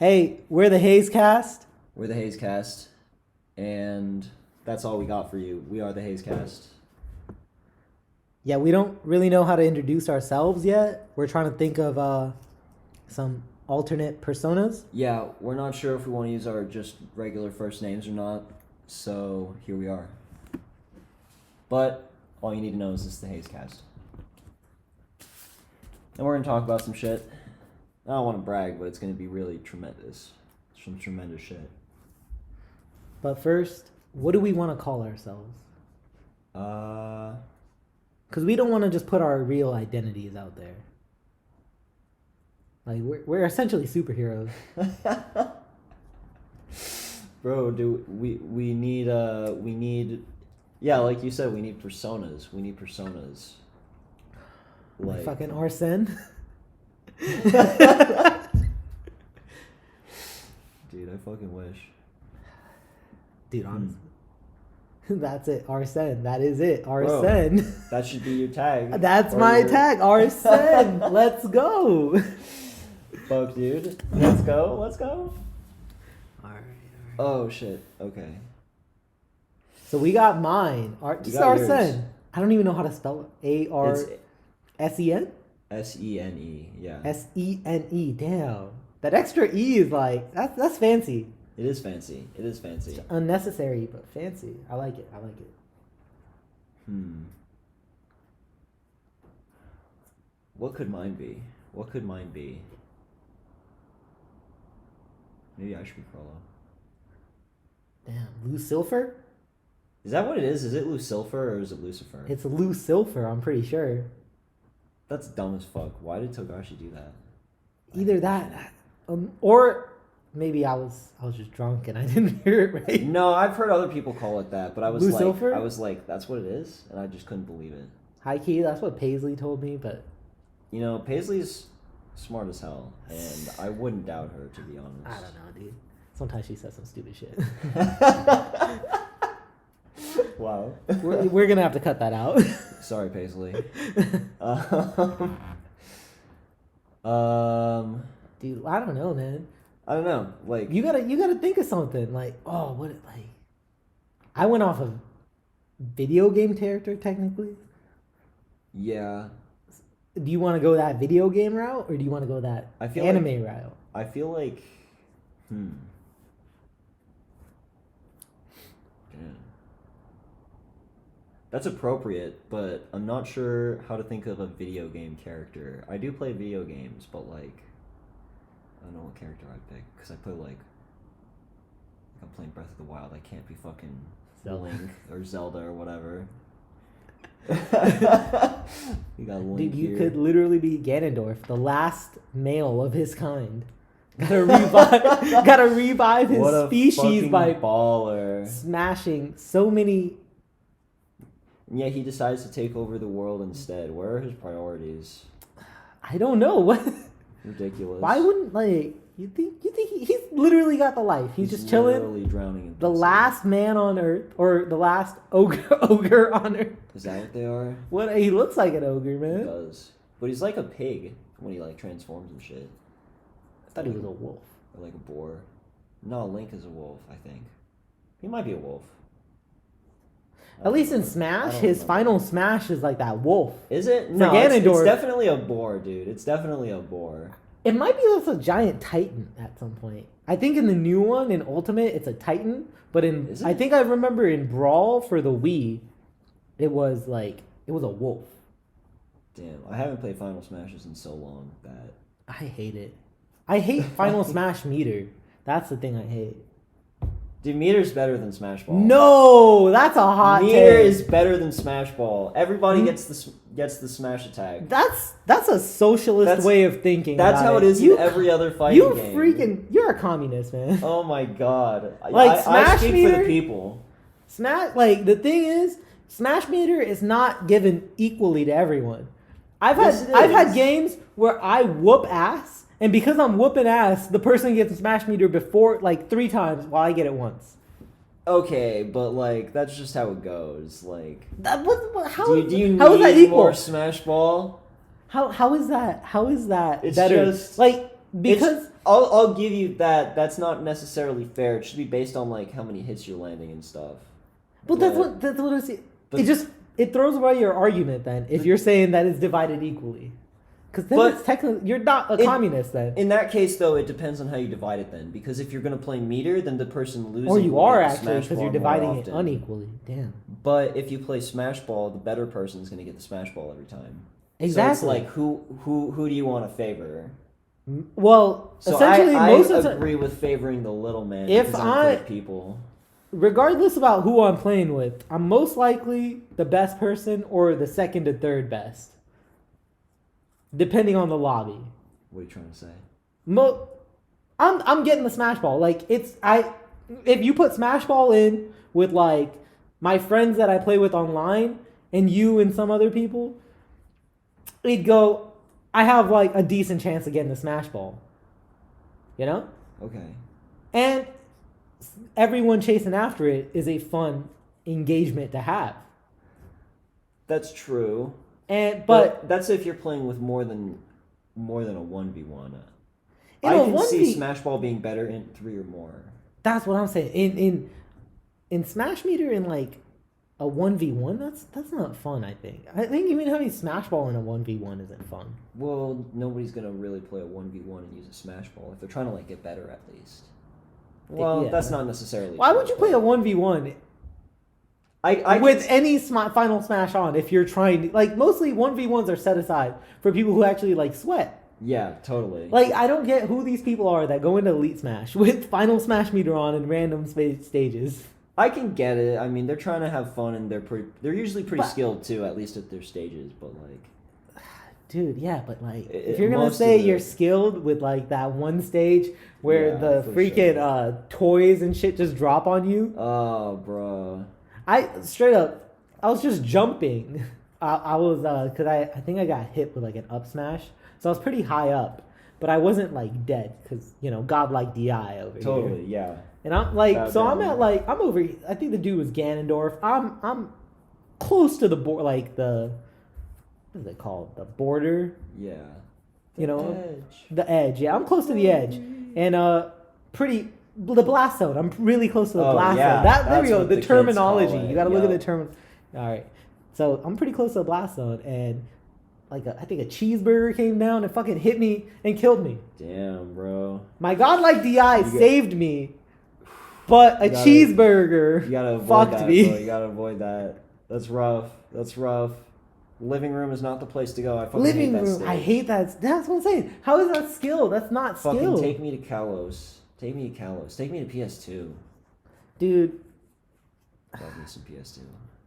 Hey, we're the Hayes Cast. We're the Hayes Cast, and that's all we got for you. We are the Hayes Cast. Yeah, we don't really know how to introduce ourselves yet. We're trying to think of some alternate personas. Yeah, we're not sure if we want to use our just regular first names or not, so here we are. But all you need to know is this is the Hayes Cast. And we're going to talk about some shit. I don't want to brag, but it's going to be really tremendous. Some tremendous shit. But first, what do we want to call ourselves? Because we don't want to just put our real identities out there. Like, we're essentially superheroes. Bro, we need yeah, like you said, we need personas. Like fucking Arsene. Dude, I fucking wish. Dude, honestly. That's it, Arsene. That is it, Arsene. Bro, that should be your tag. That's my tag, Arsene. Let's go. Fuck, dude. Let's go. Alright. Oh, shit. Okay. So we got mine. Just Arsene. Yours. I don't even know how to spell it. A-R-S-E-N? S-E-N-E, yeah. S-E-N-E, damn. That extra E is like, that's fancy. It is fancy. It's unnecessary, but fancy. I like it. What could mine be? Maybe I should be Carlo. Damn, Lucifer? Is that what it is? Is it Lucifer or is it Lucifer? It's Lucifer, I'm pretty sure. That's dumb as fuck. Why did Togashi do that? Either that, or maybe I was just drunk and I didn't hear it right. No, I've heard other people call it that, but I was Lucifer? like, that's what it is, and I just couldn't believe it. High key, that's what Paisley told me, but you know, Paisley's smart as hell, and I wouldn't doubt her, to be honest. I don't know, dude. Sometimes she says some stupid shit. Wow. We're gonna have to cut that out. Sorry, Paisley. Dude, I don't know, man. I don't know. Like you gotta think of something. Like, I went off of video game character technically. Yeah. Do you want to go that video game route or do you want to go that anime route? I feel like Yeah. That's appropriate, but I'm not sure how to think of a video game character. I do play video games, but like, I don't know what character I'd pick because I play like I'm playing Breath of the Wild. I can't be fucking Link or Zelda or whatever. You got Link. Dude, you here. could literally be Ganondorf, the last male of his kind. Gotta revive his What a species by baller. smashing so many. Yeah, he decides to take over the world instead. Where are his priorities? I don't know what. Ridiculous. Why wouldn't you think he's literally got the life? He's just chilling. Literally drowning in The last man on Earth, or the last ogre on Earth. Is that what they are? What he looks like an ogre, man. He does, but he's like a pig when he like transforms and shit. I thought he was a wolf. Or like a boar. No, Link is a wolf. I think he might be a wolf. At least in Smash, his final Smash is like that wolf. Is it? For No, Ganondorf. it's definitely a boar, dude. It's definitely a boar. It might be also a giant Titan at some point. I think in the new one, in Ultimate, it's a Titan. But I think I remember in Brawl for the Wii, it was a wolf. Damn, I haven't played Final Smashes in so long that I hate it. I hate Final Smash meter. That's the thing I hate. Dude, Meter's better than Smash Ball. No, that's a hot take. Meter is better than Smash Ball. Everybody gets the Smash attack. That's a socialist way of thinking. That's how it is in every other fighting game. You're a communist, man. Oh my god! Like Smash I speak meter, for the people. The thing is, Smash meter is not given equally to everyone. I've had games where I whoop ass. And because I'm whooping ass, the person gets a Smash meter before 3 times while I get it once. Okay, but that's just how it goes. How do you how is that need equal? more Smash Ball? How is that? How is that It's better? just Because I'll give you that. That's not necessarily fair. It should be based on like how many hits you're landing and stuff. But that's what I see. It throws away your argument then if you're saying that it's divided equally. Because then it's technically you're not a communist then. In that case, though, it depends on how you divide it. Then, because if you're going to play meter, then the person losing. Or you are get the actually Smash because Ball you're more dividing it often. unequally. Damn. But if you play Smash Ball, the better person is going to get the Smash Ball every time. Exactly. So it's like who do you want to favor? Well, So essentially, I most of the agree with favoring the little man If because I'm good at people. regardless about who I'm playing with, I'm most likely the best person or the second to third best, depending on the lobby. What are you trying to say? I'm getting the Smash Ball. Like if you put Smash Ball in with like my friends that I play with online and you and some other people, it'd go. I have like a decent chance of getting the Smash Ball. You know? Okay. And everyone chasing after it is a fun engagement to have. That's true. But that's if you're playing with more than a 1v1. In I a can 1v see Smash Ball being better in 3 or more. That's what I'm saying. In Smash Meter in like a 1v1, that's not fun, I think. I think even having Smash Ball in a 1v1 isn't fun. Well, nobody's going to really play a 1v1 and use a Smash Ball if they're trying to like get better at least. Well, that's not necessarily Why true, would you play a 1v1 with any Final Smash on if you're trying to, like, mostly 1v1s are set aside for people who actually like sweat. Yeah, totally. Like, I don't get who these people are that go into Elite Smash with Final Smash Meter on in random stages. I can get it. I mean, they're trying to have fun and they're usually pretty skilled too, at least at their stages, but like... Dude, yeah, but like, if you're going to say you're skilled with like that one stage where the freaking toys and shit just drop on you. Oh, bro. I was just jumping. I was, because I think I got hit with like an up smash. So I was pretty high up, but I wasn't like dead because, you know, godlike DI over here. Totally, yeah. And I'm like, I'm over, I think the dude was Ganondorf. I'm close to the board, like the, what is it called? The border? Yeah. The edge. Yeah, I'm close to the edge. And the blast zone. I'm really close to the blast zone. There we go. The terminology. You got to look at the term. All right. So I'm pretty close to the blast zone, and like I think a cheeseburger came down and fucking hit me and killed me. Damn, bro. My godlike DI saved me, but a cheeseburger fucked me. Bro. You gotta avoid that. That's rough. Living room is not the place to go. I fucking hate that stage. I hate that. That's what I'm saying. How is that skill? That's not skill. Fucking take me to Kalos. Take me to PS2. Dude. Love me some PS2.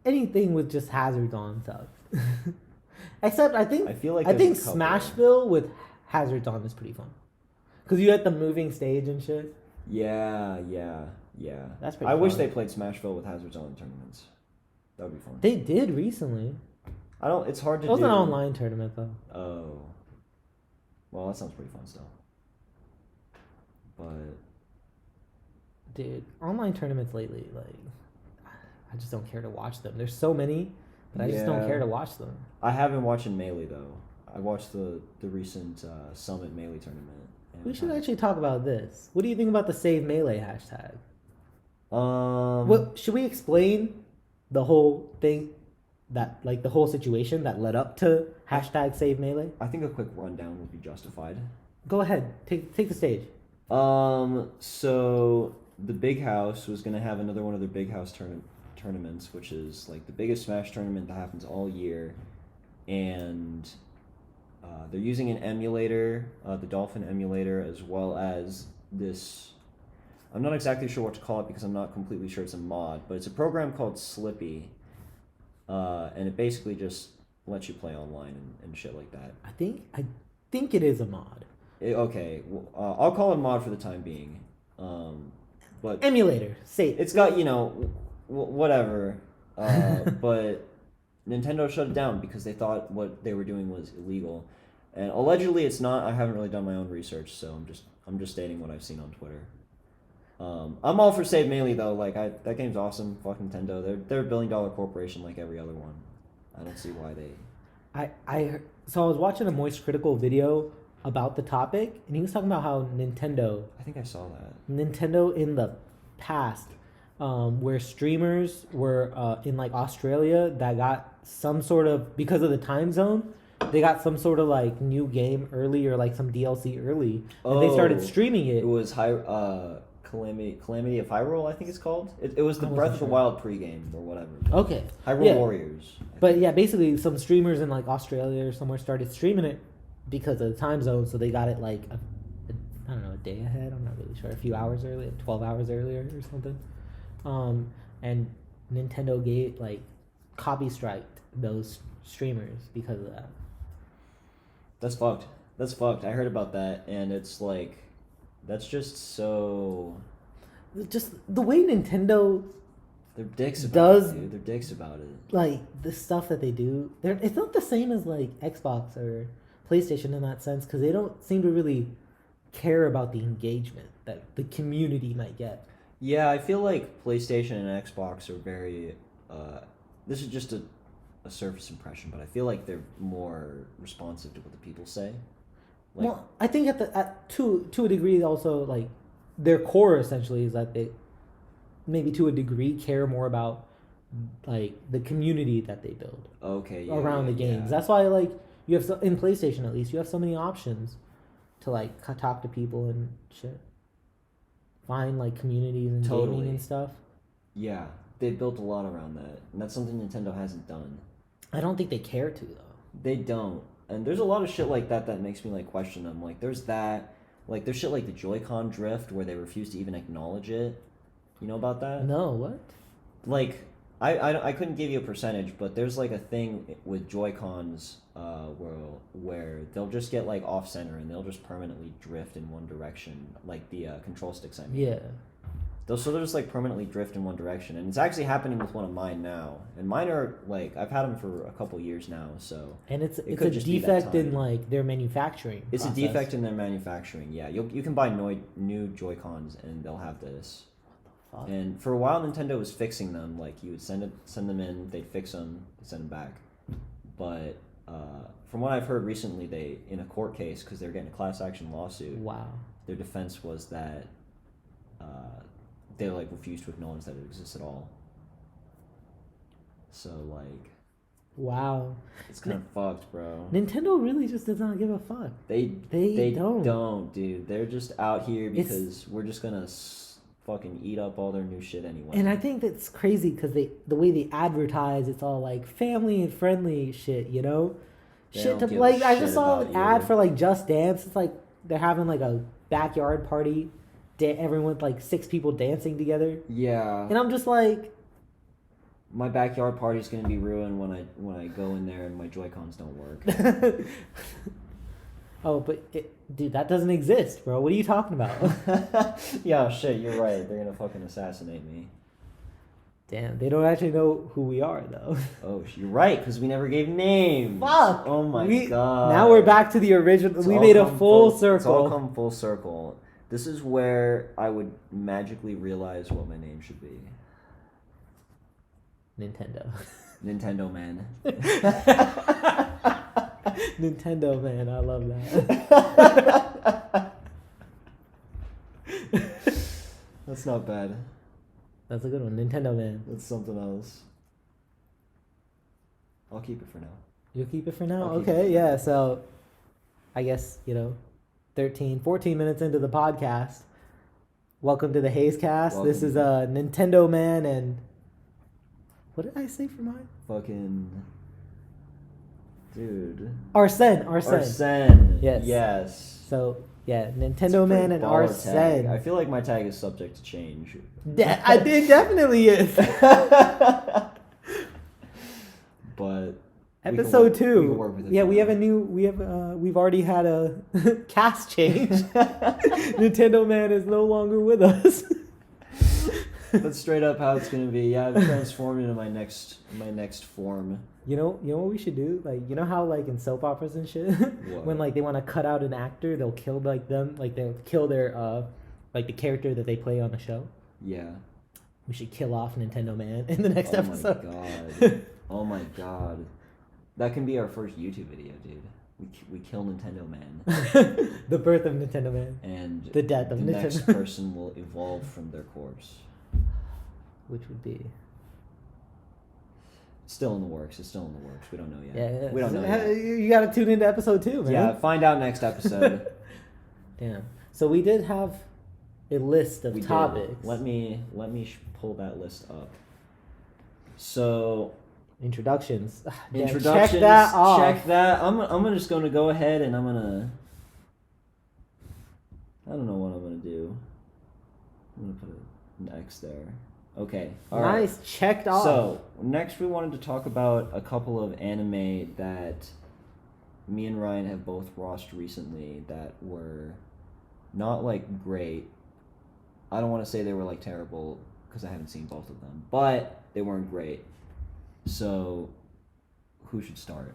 Anything with just hazards on sucks. Except I think Smashville with hazards on is pretty fun. Because you had the moving stage and shit. Yeah. That's pretty I fun. wish they played Smashville with hazards on in tournaments. That would be fun. They did recently. It's hard to do. It was an online tournament though. Oh. Well, that sounds pretty fun still. But dude, online tournaments lately, like, I just don't care to watch them. There's so many, but I just don't care to watch them. I have been watching Melee though. I watched the recent Summit Melee tournament. We should actually talk about this. What do you think about the Save Melee hashtag? Should we explain the whole thing, that like the whole situation that led up to hashtag Save Melee? I think a quick rundown would be justified. Go ahead, take the stage. So the Big House was gonna have another one of their Big House tournaments, which is like the biggest Smash tournament that happens all year, and they're using an emulator, the Dolphin emulator, as well as this. I'm not exactly sure what to call it because I'm not completely sure it's a mod, but it's a program called Slippy, and it basically just lets you play online and shit like that. I think it is a mod. Okay, well, I'll call it a mod for the time being. But emulator, say it's got whatever. But Nintendo shut it down because they thought what they were doing was illegal, and allegedly it's not. I haven't really done my own research, so I'm just stating what I've seen on Twitter. I'm all for Save Melee though. Like that game's awesome. Fuck Nintendo. They're a $1 billion corporation like every other one. I don't see why they. So I was watching a Moist Critical video about the topic, and he was talking about how I think I saw that. Nintendo in the past, where streamers were in like Australia that got some sort of, because of the time zone, they got some sort of like new game early or like some DLC early, and they started streaming it. It was Calamity of Hyrule, I think it's called. It was the Breath of the Wild pregame or whatever. Okay. Hyrule Warriors. But yeah, basically some streamers in like Australia or somewhere started streaming it because of the time zone, so they got it like I don't know, a day ahead. I'm not really sure. A few hours earlier, 12 hours earlier or something. And Nintendo gave like copy striked those streamers because of that. That's fucked. That's fucked. I heard about that, and it's like, that's just so. Just the way Nintendo. They're dicks about it, dude. They're dicks about it. Like the stuff that they do, it's not the same as like Xbox or PlayStation in that sense, because they don't seem to really care about the engagement that the community might get. Yeah, I feel like PlayStation and Xbox are very. This is just a surface impression, but I feel like they're more responsive to what the people say. Like, well, I think to a degree also, like their core essentially is that they maybe to a degree care more about like the community that they build. Okay. Around the games. That's why like you have in PlayStation at least you have so many options to like talk to people and shit. Find like communities and gaming and stuff. Yeah, they built a lot around that, and that's something Nintendo hasn't done. I don't think they care to though. They don't, and there's a lot of shit like that makes me like question them. Like there's that, like there's shit like the Joy-Con drift where they refuse to even acknowledge it. You know about that? No, what? Like I couldn't give you a percentage, but there's like a thing with Joy-Cons where they'll just get like off center and they'll just permanently drift in one direction, like the control sticks. I mean. Yeah. They'll just like permanently drift in one direction, and it's actually happening with one of mine now. And mine are like I've had them for a couple years now, so. And it's a defect in like their manufacturing. It's process. A defect in their manufacturing. Yeah, you can buy new Joy-Cons and they'll have this. What the fuck? And for a while, Nintendo was fixing them. Like you would send them in, they'd fix them, send them back. But from what I've heard recently, they in a court case because they're getting a class action lawsuit. Wow. Their defense was that. They like refuse to acknowledge that it exists at all. So like, wow, it's kind of fucked, bro. Nintendo really just does not give a fuck. They don't, dude. They're just out here because we're just gonna fucking eat up all their new shit anyway. And I think that's crazy because the way they advertise, it's all like family and friendly shit, you know. Shit to like. I just saw an ad for like Just Dance. It's like they're having like a backyard party. Everyone like 6 people dancing together. Yeah. And I'm just like, my backyard party's gonna be ruined when I go in there and my Joy-Cons don't work. Oh, but dude, that doesn't exist, bro. What are you talking about? Yeah, shit, you're right. They're gonna fucking assassinate me. Damn, they don't actually know who we are though. Oh, you're right, because we never gave names. Fuck. Oh my god. Now we're back to the original. We made a full circle. It's all come full circle. This is where I would magically realize what my name should be. Nintendo. Nintendo Man. Nintendo Man, I love that. That's not bad. That's a good one. Nintendo Man. That's something else. I'll keep it for now. You'll keep it for now? Okay, yeah. So, I guess, 14 minutes into the podcast. Welcome to the Hayes Cast. This is Nintendo Man and what did I say for mine? Fucking dude. Arsene. Yes. So yeah, Nintendo Man and Arsene. I feel like my tag is subject to change. It definitely is. But episode 2. We can work with it. Yeah, we've already had a cast change. Nintendo Man is no longer with us. That's straight up how it's gonna be. Yeah, I've transformed into my next form. You know what we should do? Like, you know how like in soap operas and shit, when like they want to cut out an actor, they'll kill like them, like they'll kill their like the character that they play on the show. Yeah. We should kill off Nintendo Man in the next episode. Oh my god. Oh my god. That can be our first YouTube video, dude. we kill Nintendo Man. The birth of Nintendo Man. And the death of the Nintendo. next person will evolve from their corpse. Which would be? Still in the works. It's still in the works. We don't know yet. Yeah. We don't know yet. You got to tune into episode 2, man. Yeah, find out next episode. Damn. So we did have a list of topics. Let me pull that list up. So introductions. Introductions. Check that off. Check that. I'm just gonna go ahead and I don't know what I'm gonna do. I'm gonna put an X there. Okay. All nice. Right. Checked off. So next we wanted to talk about a couple of anime that me and Ryan have both watched recently that were not like great. I don't want to say they were like terrible because I haven't seen both of them, but they weren't great. So who should start?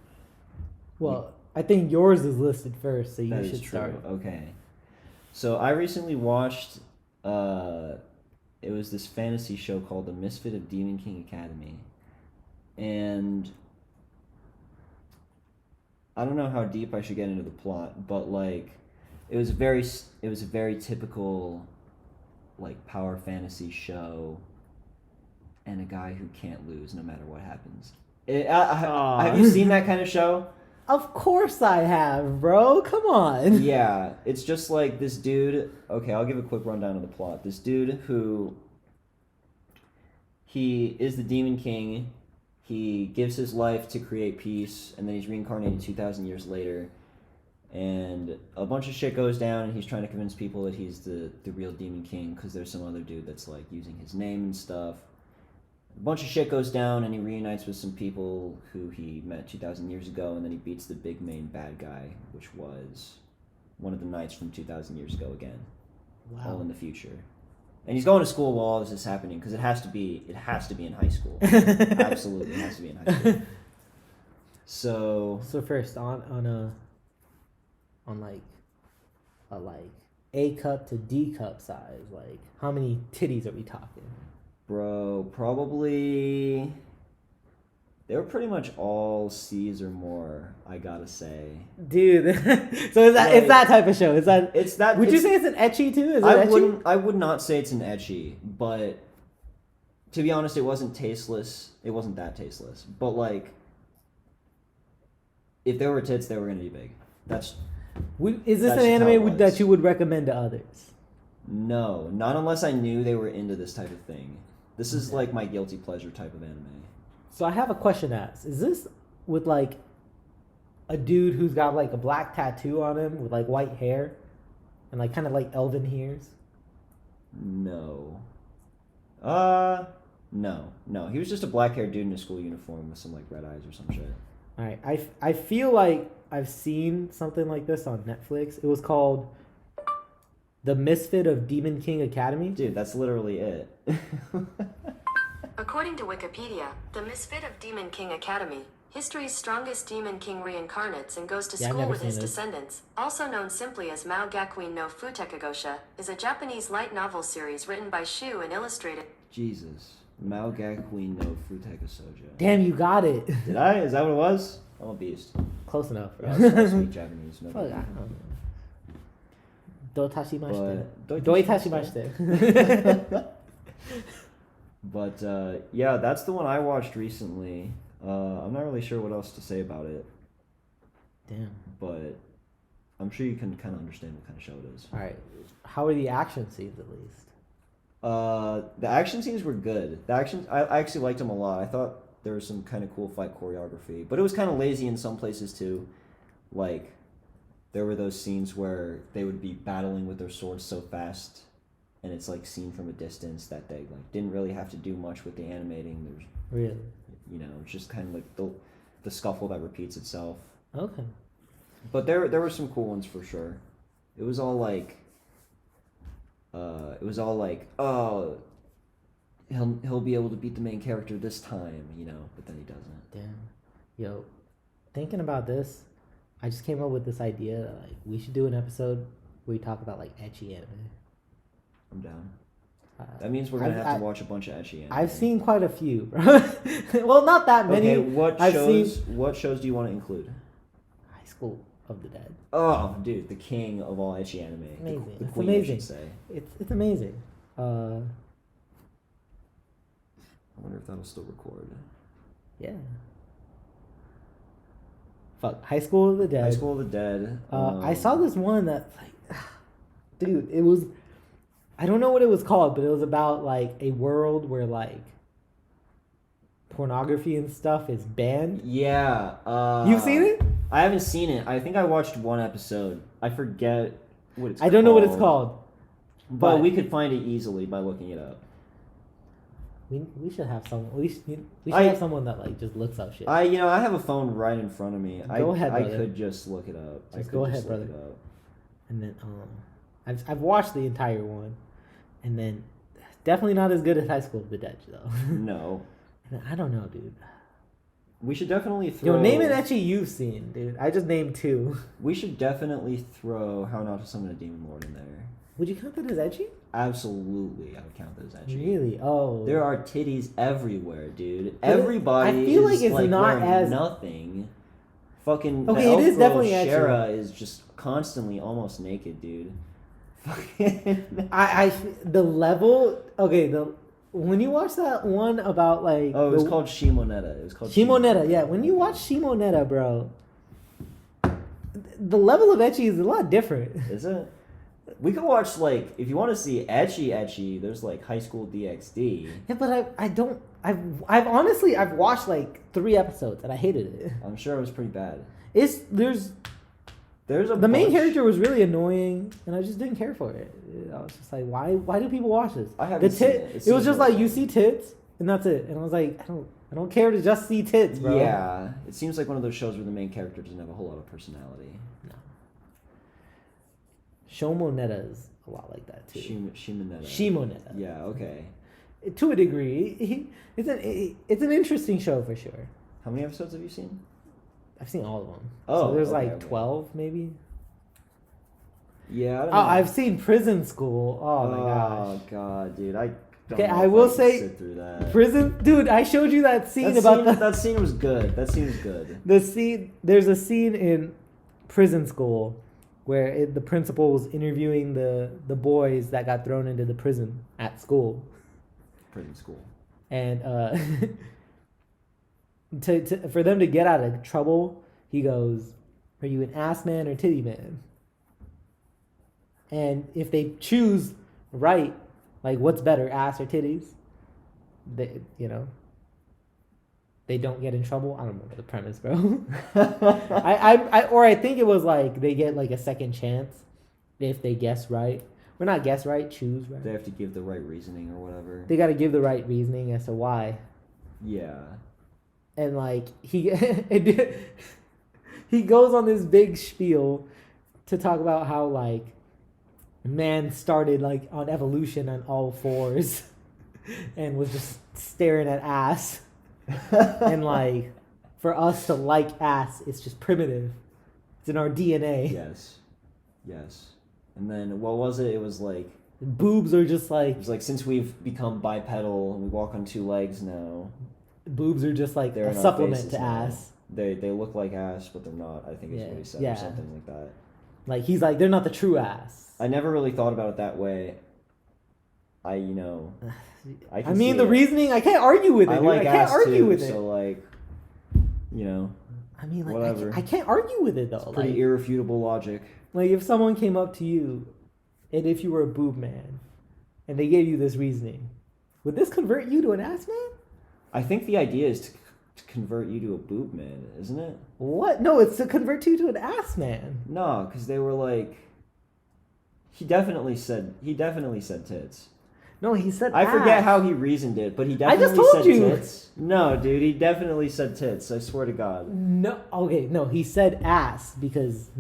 Well, I think yours is listed first, so you that should is true. start. Okay. So I recently watched it was this fantasy show called The Misfit of Demon King Academy. And I don't know how deep I should get into the plot, but like it was a very typical like power fantasy show and a guy who can't lose no matter what happens. Have you seen that kind of show? Of course I have, bro. Come on. Yeah, it's just like this dude. Okay, I'll give a quick rundown of the plot. This dude who he is the Demon King. He gives his life to create peace, and then he's reincarnated 2,000 years later. And a bunch of shit goes down, and he's trying to convince people that he's the real Demon King because there's some other dude that's like using his name and stuff. A bunch of shit goes down, and he reunites with some people who he met 2,000 years ago, and then he beats the big main bad guy, which was one of the knights from 2,000 years ago again. Wow. All in the future. And he's going to school while all this is happening because it has to be in high school. Absolutely, it has to be in high school. So first on like A cup to D cup size, like how many titties are we talking? Bro, probably they were pretty much all C's or more, I gotta say. Dude, so is that like, it's that type of show? It's that. Would you say it's an ecchi too? Is it ecchi? I would not say it's an ecchi, but to be honest, it wasn't tasteless. It wasn't that tasteless. But like, if there were tits, they were gonna be big. Is this an anime that you would recommend to others? No, not unless I knew they were into this type of thing. This is like my guilty pleasure type of anime. So I have a question to ask. Is this with like a dude who's got like a black tattoo on him with like white hair and like kind of like elven ears? No. No. He was just a black-haired dude in a school uniform with some like red eyes or some shit. All right. I feel like I've seen something like this on Netflix. It was called The Misfit of Demon King Academy. Dude, that's literally it. According to Wikipedia, the Misfit of Demon King Academy, history's strongest Demon King reincarnates and goes to school with his descendants, also known simply as Mao Gakuin no Futekagosha, is a Japanese light novel series written by Shu and illustrated. Jesus. Mao Gakuin no Futekagosha. Damn, you got it. Did I? Is that what it was? I'm a beast. Close enough. I speak Japanese. No. Fuck, I don't know. Doitashimashite. Doitashimashite. But yeah, that's the one I watched recently. I'm not really sure what else to say about it. Damn. But I'm sure you can kind of understand what kind of show it is. All right. How are the action scenes, at least? The action scenes were good. I actually liked them a lot. I thought there was some kind of cool fight choreography, but it was kind of lazy in some places too. Like, there were those scenes where they would be battling with their swords so fast, and it's like seen from a distance that they like didn't really have to do much with the animating. There's really, it's just kind of like the scuffle that repeats itself. Okay. But there were some cool ones for sure. It was all like, oh, he'll be able to beat the main character this time, but then he doesn't. Damn. Yo, thinking about this, I just came up with this idea that like we should do an episode where we talk about like ecchi anime. I'm down. That means we're gonna have to watch a bunch of ecchi anime. I've seen quite a few, bro. Well, not that many. Okay, what shows do you want to include? High school. of the Dead. Oh, dude, the king of all ecchi anime. Amazing. The It's queen, amazing. I should say. It's amazing. I wonder if that'll still record. Yeah. Fuck. High School of the Dead. High School of the Dead. I saw this one that, like, dude, it was, I don't know what it was called, but it was about, like, a world where, like, pornography and stuff is banned. Yeah. You've seen it? I haven't seen it. I think I watched one episode. I forget what it's called. I don't know what it's called. But we could find it easily by looking it up. We should have someone. We should have someone that like just looks up shit. I have a phone right in front of me. Go ahead, I brother. could just look it up. Just go ahead, brother. And then I've watched the entire one, and then definitely not as good as High School of the Dead though. No. And I don't know, dude. We should definitely throw. Yo, name an ecchi you've seen, dude. I just named 2. We should definitely throw How Not to Summon a Demon Lord in there. Would you count that as ecchi? Absolutely, I would count that as ecchi. Really? Oh. There are titties everywhere, dude. But Everybody I feel is like it's not wearing as nothing. Fucking Okay, the it elf is girl definitely ecchi. Shara is just constantly almost naked, dude. Fucking. The level. Okay, when you watch that one about like Oh, it was called Shimonetta. It was called Shimonetta. Yeah, when you watch Shimonetta, bro, the level of ecchi is a lot different. Is it? We could watch, like, if you want to see ecchi, there's like High School DxD. Yeah, but I've honestly watched like 3 episodes and I hated it. I'm sure it was pretty bad. There's The main character was really annoying and I just didn't care for it. I was just like, why do people watch this? I haven't seen it. It was just like you see tits and that's it. And I was like, I don't care to just see tits, bro. Yeah, it seems like one of those shows where the main character doesn't have a whole lot of personality. No. Shomonetta is a lot like that too. Shimonetta. Shimonetta. Yeah, okay. To a degree, it's an interesting show for sure. How many episodes have you seen? I've seen all of them. Oh, so there's okay, like 12 maybe. Yeah, I don't know. I've seen Prison School. Oh my gosh. Oh god, dude, I. Don't Okay, know I if will can say sit through that. Prison, dude. I showed you that scene That scene was good. That scene was good. the scene. There's a scene in Prison School where the principal was interviewing the boys that got thrown into the prison at school. Prison School. And for them to get out of trouble, he goes, "Are you an ass man or titty man?" And if they choose right, like what's better, ass or titties, they don't get in trouble. I don't remember the premise, bro. I think it was like they get like a second chance if they guess right. Or not guess right, choose right. They have to give the right reasoning or whatever. They got to give the right reasoning as to why. Yeah. And like he goes on this big spiel to talk about how like man started like on evolution on all fours and was just staring at ass. And like for us to like ass, it's just primitive. It's in our DNA. Yes. And then what was it? It was like boobs are just like it was like since we've become bipedal and we walk on 2 legs now. Boobs are just like they're a supplement to now. ass. They look like ass, but they're not. I think is what he said or something like that. Like he's like they're not the true ass. I never really thought about it that way. I mean the reasoning. I can't argue with it. I can't argue with it. So like, I mean like whatever. I can't argue with it though. It's pretty irrefutable logic. Like if someone came up to you, and if you were a boob man, and they gave you this reasoning, would this convert you to an ass man? I think the idea is to convert you to a boob man, isn't it? What? No, it's to convert you to an ass man. No, because they were like. He definitely said tits. No, he said I ass. forget how he reasoned it, but he definitely I just told said you. Tits. No, dude, he definitely said tits. I swear to God. No, okay, no, he said ass because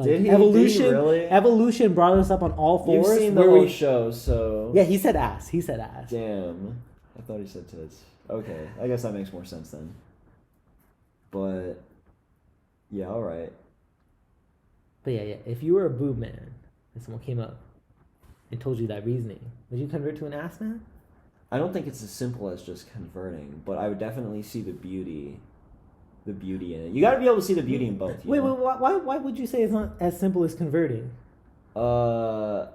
Did he? Evolution. Did he really? Evolution brought us up on all fours. You've seen the whole show, so. Yeah, he said ass. He said ass. Damn, I thought he said tits. Okay, I guess that makes more sense then. But yeah, all right. But yeah, if you were a boob man and someone came up and told you that reasoning, would you convert to an ass man? I don't think it's as simple as just converting, but I would definitely see the beauty the beauty in it. You got to be able to see the beauty in both. Wait, why would you say it's not as simple as converting? I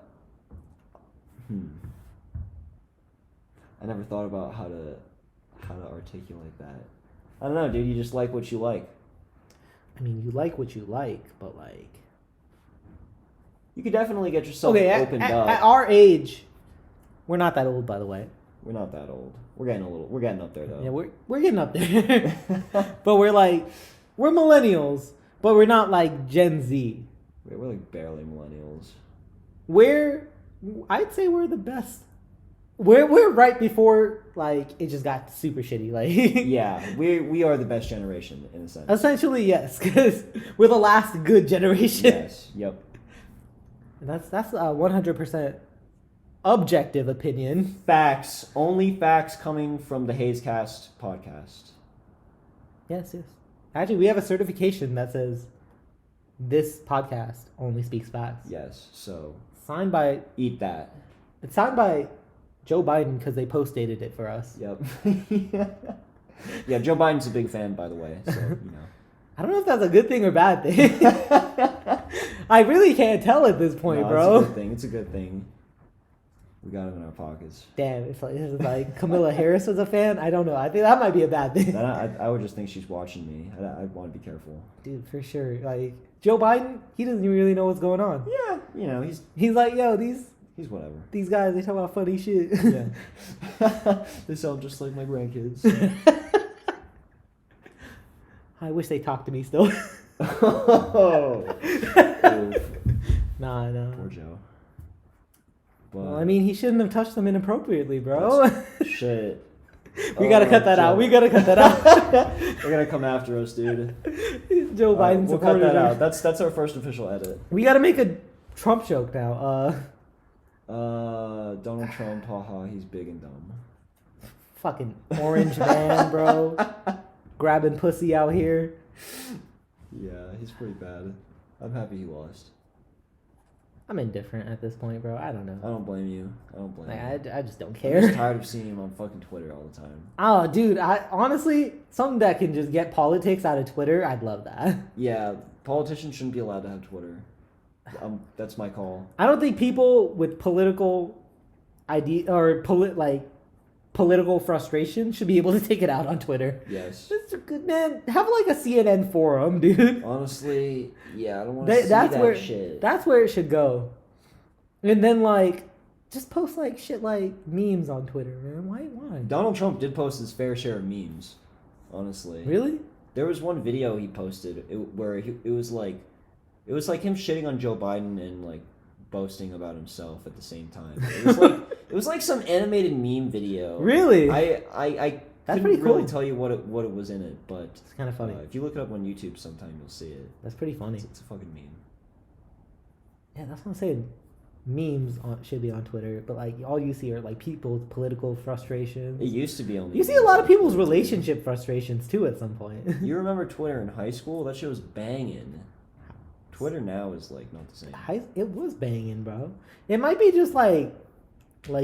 never thought about how to articulate that. I don't know, dude. You just like what you like. I mean, you like what you like, but like, you could definitely get yourself opened up. At our age, we're not that old, by the way. We're not that old. We're getting up there though. Yeah, we're getting up there. But we're millennials, but we're not like Gen Z. We're like barely millennials. I'd say we're the best. We're right before like it just got super shitty. Like yeah, we are the best generation in a sense. Essentially, yes, because we're the last good generation. Yes. Yep. And that's 100% objective opinion. Facts. Only facts coming from the Hazecast podcast. Yes. Actually, we have a certification that says this podcast only speaks facts. Yes. So signed by. Eat that. It's signed by Joe Biden because they post-dated it for us. Yep. Yeah, Joe Biden's a big fan, by the way. So I don't know if that's a good thing or bad thing. I really can't tell at this point, bro. It's a good thing. It's a good thing. We got him in our pockets. Damn, if like Kamala Harris was a fan, I don't know. I think that might be a bad thing. I would just think she's watching me. I'd want to be careful. Dude, for sure. Like Joe Biden, he doesn't even really know what's going on. Yeah, he's like, yo, he's whatever. These guys, they talk about funny shit. Yeah. They sound just like my grandkids. I wish they talked to me still. Oh. Nah. Poor Joe. But, well, I mean, he shouldn't have touched them inappropriately, bro. Shit. We gotta cut that out. They're gonna come after us, dude. Joe Biden we'll cut that out. That's our first official edit. We gotta make a Trump joke now. Donald Trump, haha, he's big and dumb. Fucking orange man, bro. Grabbing pussy out here. Yeah, he's pretty bad. I'm happy he lost. I'm indifferent at this point, bro. I don't know. I don't blame you. I just don't care. I'm just tired of seeing him on fucking Twitter all the time. Oh, dude. Honestly, something that can just get politics out of Twitter, I'd love that. Yeah, politicians shouldn't be allowed to have Twitter. That's my call. I don't think people with political idea or political frustration should be able to take it out on Twitter. Yes. Good, man. Have like a CNN forum, dude. Honestly, yeah, I don't want to see that shit. That's where it should go. And then like, just post like shit like memes on Twitter, man. Why? Donald Trump did post his fair share of memes. Honestly. Really? There was one video he posted where it was like him shitting on Joe Biden and like boasting about himself at the same time. It was like some animated meme video. Really? I That's couldn't pretty cool. really tell you what it was in it, but it's kind of funny. If you look it up on YouTube, sometime you'll see it. That's pretty funny. It's a fucking meme. Yeah, that's what I'm saying. Memes should be on Twitter, but like all you see are like people's political frustrations. It used to be only. You see a lot of people's relationship frustrations too at some point. You remember Twitter in high school? That shit was banging. Twitter now is like not the same. It was banging, bro. It might be just like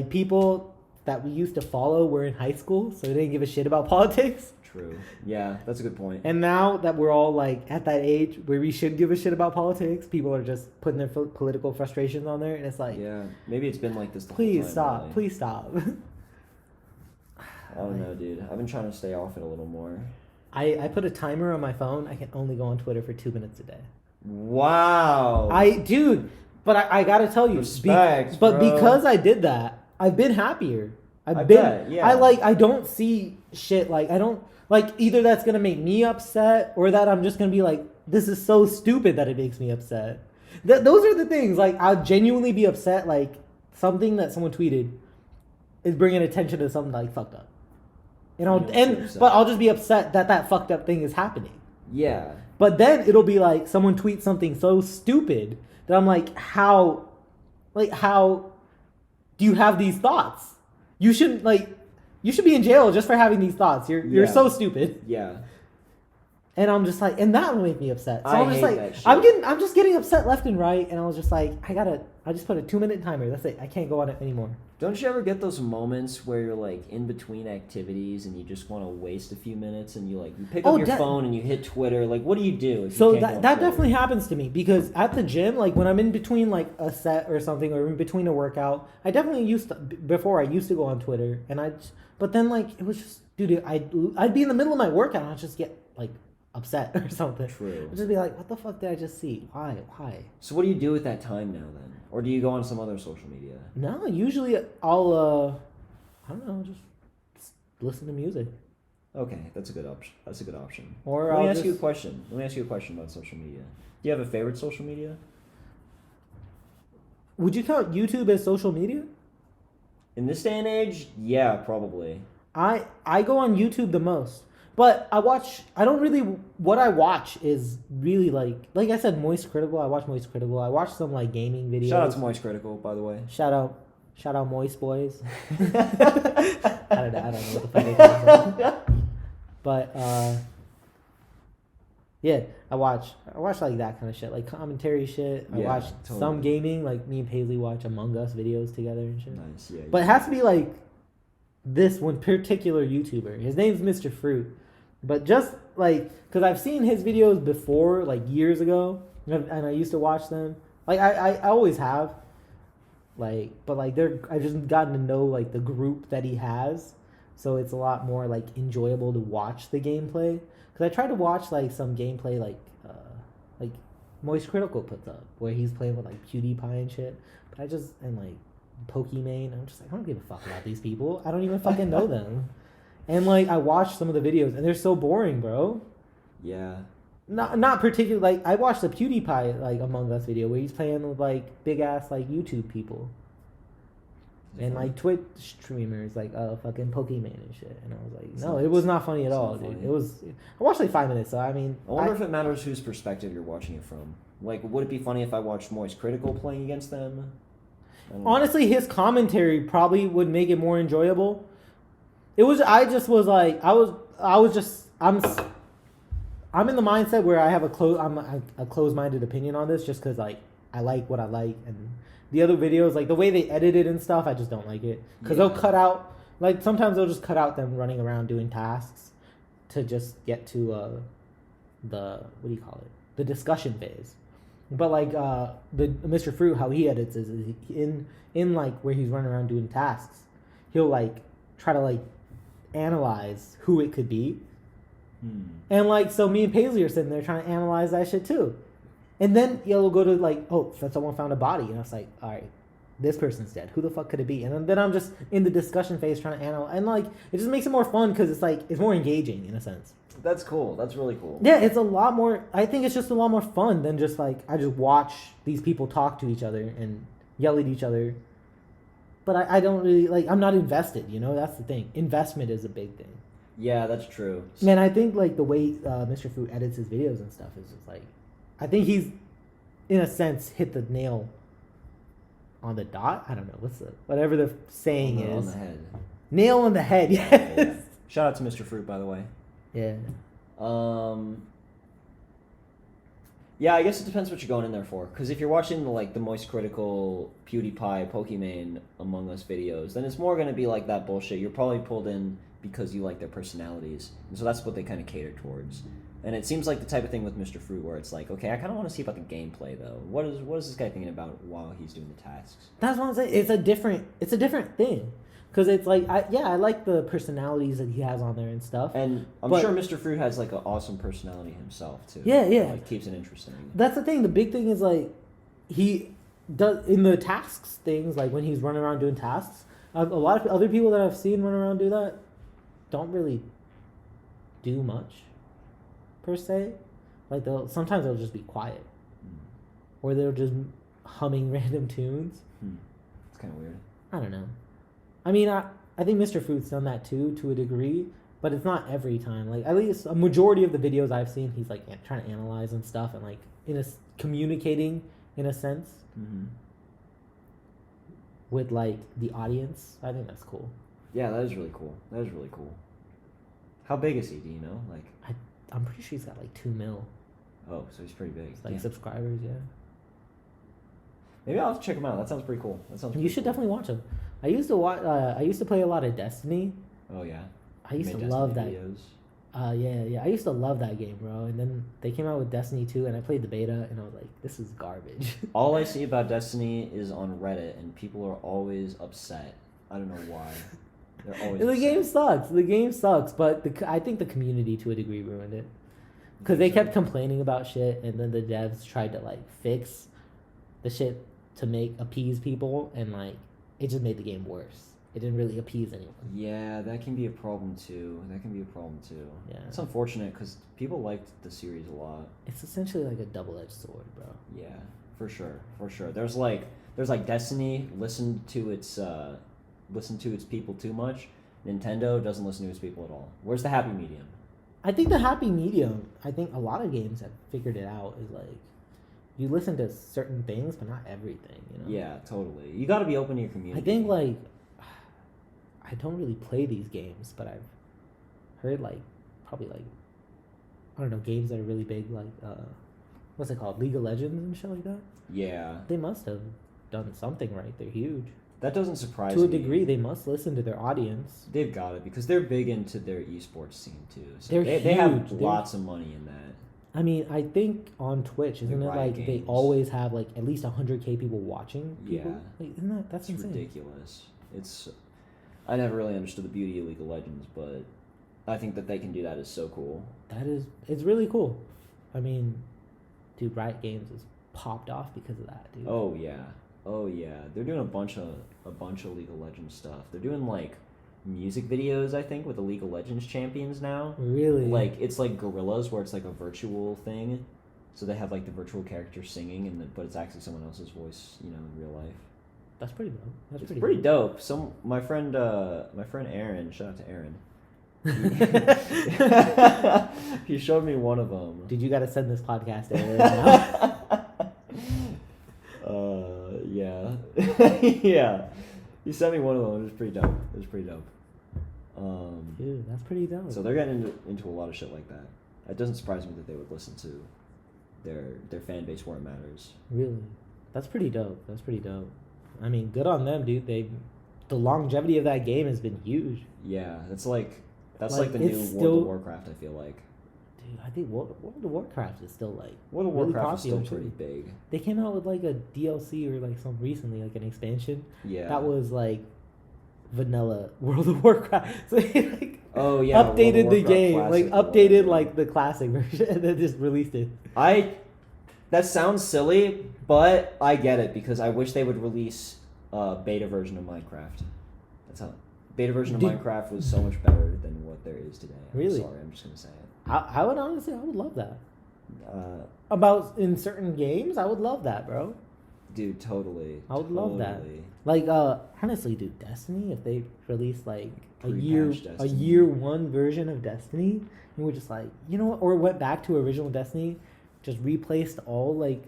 people that we used to follow were in high school, so they didn't give a shit about politics. True. Yeah, that's a good point. And now that we're all like at that age where we should give a shit about politics, people are just putting their political frustrations on there, and it's like, yeah, maybe it's been like this the please whole time. stop, really. please stop. I don't know, dude. I've been trying to stay off it a little more. I put a timer on my phone. I can only go on Twitter for 2 minutes a day. Wow. But I gotta tell you, respect, but bro. because I did that, I've been happier. I bet, yeah. I don't see shit like, I don't, like, either that's gonna make me upset or that I'm just gonna be like, this is so stupid that it makes me upset. Those are the things, like, I'll genuinely be upset, like, something that someone tweeted is bringing attention to something, like, fucked up. But I'll just be upset that fucked up thing is happening. Yeah. But then it'll be like someone tweets something so stupid that I'm like, how do you have these thoughts? You should be in jail just for having these thoughts. You're so stupid. Yeah. And I'm just like, and that will make me upset. So I'm just hate like, that shit. I'm just getting upset left and right, and I was just like, I gotta I just put a 2-minute timer. That's it. I can't go on it anymore. Don't you ever get those moments where you're like in between activities and you just want to waste a few minutes and you pick up your phone and you hit Twitter? Like, what do you do? If so you can't that definitely happens to me because at the gym, like when I'm in between like a set or something or in between a workout, I definitely used to go on Twitter but then like it was just, dude, I'd be in the middle of my workout and I'd just get like upset or something. True. I'd just be like, what the fuck did I just see? Why? So what do you do with that time now then? Or do you go on some other social media? No, usually I'll I don't know, just listen to music. Okay, that's a good option. Or Let me ask you a question about social media. Do you have a favorite social media? Would you count YouTube as social media? In this day and age, yeah, probably. I go on YouTube the most. But what I watch is really like I said, Moist Critical. I watch Moist Critical. I watch some like gaming videos. Shout out to Moist Critical, by the way. Shout out Moist Boys. I don't know what the fuck they call them. But yeah, I watch like that kind of shit, like commentary shit. I watch some gaming, like me and Paisley watch Among Us videos together and shit. Nice, yeah. But it has to be like this one particular YouTuber. His name's Mr.Fruit. But just like, because I've seen his videos before, like years ago, and I used to watch them. Like I always have. Like, but like I've just gotten to know like the group that he has, so it's a lot more like enjoyable to watch the gameplay. Because I try to watch like some gameplay like Moist Critical puts up where he's playing with like PewDiePie and shit. But and like Pokimane, I'm just like, I don't give a fuck about these people. I don't even fucking know them. And like I watched some of the videos and they're so boring, bro. Yeah. Not particularly, like I watched the PewDiePie like Among Us video where he's playing with like big ass like YouTube people. And like Twitch streamers like fucking Pokimane and shit. And I was like, no, it was not funny at all, dude. It was, I watched like 5 minutes, so I mean, I wonder if it matters whose perspective you're watching it from. Like, would it be funny if I watched Moist Critical playing against them? Honestly, his commentary probably would make it more enjoyable. I'm in the mindset where I have a closed-minded opinion on this just because like I like what I like, and the other videos, like the way they edit it and stuff, I just don't like it because they'll cut out, like sometimes they'll just cut out them running around doing tasks to just get to the discussion phase. But like the Mr. Fruit, how he edits is in like where he's running around doing tasks, he'll like try to like analyze who it could be. And like, so me and Paisley are sitting there trying to analyze that shit too. And then you'll go to like, oh, someone found a body. And I was like, all right, this person's dead. Who the fuck could it be? And then I'm just in the discussion phase trying to analyze. And like, it just makes it more fun because it's like, it's more engaging in a sense. That's cool. That's really cool. Yeah, it's a lot more, I think it's just a lot more fun than just like, I just watch these people talk to each other and yell at each other. But I don't really, like, I'm not invested, you know? That's the thing. Investment is a big thing. Yeah, that's true. And I think, like, the way Mr. Fruit edits his videos and stuff is just, like, I think he's, in a sense, hit the nail on the dot. I don't know. Whatever the saying is. On the head. Nail on the head, yes. Yeah. Shout out to Mr. Fruit, by the way. Yeah. Yeah, I guess it depends what you're going in there for. Because if you're watching the Moist Critical, PewDiePie, Pokimane, Among Us videos, then it's more going to be like that bullshit. You're probably pulled in because you like their personalities. And so that's what they kind of cater towards. And it seems like the type of thing with Mr. Fruit where it's like, okay, I kind of want to see about the gameplay, though. What is this guy thinking about while he's doing the tasks? That's what I'm saying. It's a different thing. Because it's like, I like the personalities that he has on there and stuff. And I'm sure Mr. Fruit has like an awesome personality himself too. Yeah. Like keeps it interesting. That's the thing. The big thing is like, he does in the tasks things, like when he's running around doing tasks. A lot of other people that I've seen run around do that don't really do much per se. Like sometimes they'll just be quiet, or they're just humming random tunes. It's kind of weird. I don't know. I mean, I think Mr. Fruit's done that too, to a degree, but it's not every time. Like, at least a majority of the videos I've seen, he's like trying to analyze and stuff, and like communicating in a sense with like the audience. I think that's cool. Yeah, that is really cool. How big is he? Do you know? Like, I'm pretty sure he's got like 2 mil. Oh, so he's pretty big. Like subscribers, yeah. Maybe I'll have to check them out. That sounds pretty cool. You should definitely watch them. I used to watch. I used to play a lot of Destiny. Oh yeah. I used to love that. Yeah. I used to love that game, bro. And then they came out with Destiny 2, and I played the beta, and I was like, this is garbage. All I see about Destiny is on Reddit, and people are always upset. I don't know why. They're always the upset. game sucks. The game sucks, but I think the community to a degree ruined it. Because they kept complaining about shit, and then the devs tried to, like, fix the shit to appease people, and, like, it just made the game worse. It didn't really appease anyone. Yeah, that can be a problem too. Yeah. It's unfortunate because people liked the series a lot. It's essentially like a double-edged sword, bro. Yeah, for sure. There's like Destiny listened to its people too much. Nintendo doesn't listen to its people at all. Where's the happy medium? I think the happy medium, I think a lot of games have figured it out, is like you listen to certain things, but not everything, you know? Yeah, totally. You got to be open to your community. I think, like, I don't really play these games, but I've heard, like, probably, like, I don't know, games that are really big, like, what's it called? League of Legends and shit like that? Yeah. They must have done something right. They're huge. That doesn't surprise me. To a degree, they must listen to their audience. They've got it, because they're big into their esports scene, too. So they have lots of money in that. I mean, I think on Twitch, isn't it like games. They always have, like, at least 100K people watching people? Yeah. Like, isn't that's insane? Ridiculous. I never really understood the beauty of League of Legends, but I think that they can do that is so cool. It's really cool. I mean, dude, Riot Games has popped off because of that, dude. Oh yeah. They're doing a bunch of League of Legends stuff. They're doing like music videos, I think, with the League of Legends champions now. Really? Like it's like Gorillas, where it's like a virtual thing. So they have like the virtual character singing, but it's actually someone else's voice, you know, in real life. That's pretty dope. It's pretty dope. My friend Aaron, shout out to Aaron. He showed me one of them. Dude, you got to send this podcast to Aaron now. Yeah. Yeah. He sent me one of them. It was pretty dope. Dude, that's pretty dope. So they're getting into a lot of shit like that. It doesn't surprise me that they would listen to their fan base where it matters. Really? That's pretty dope. I mean, good on them, dude. The longevity of that game has been huge. Yeah, that's like the new World of Warcraft, I feel like. Dude, I think World of Warcraft is still like World of Warcraft is still pretty big. They came out with like a DLC or like some recently, like an expansion. Yeah. That was like vanilla World of Warcraft. So they like updated the game, like updated like the classic version, and then just released it. That sounds silly, but I get it because I wish they would release a beta version of Minecraft. Beta version of Minecraft was so much better than what there is today. Really? Sorry, I'm just gonna say it. I would love that. About in certain games, I would love that, bro. Dude, totally. I would love that. Like, honestly, dude, Destiny, if they released like a year one version of Destiny, and we're just like, you know what, or went back to original Destiny, just replaced all like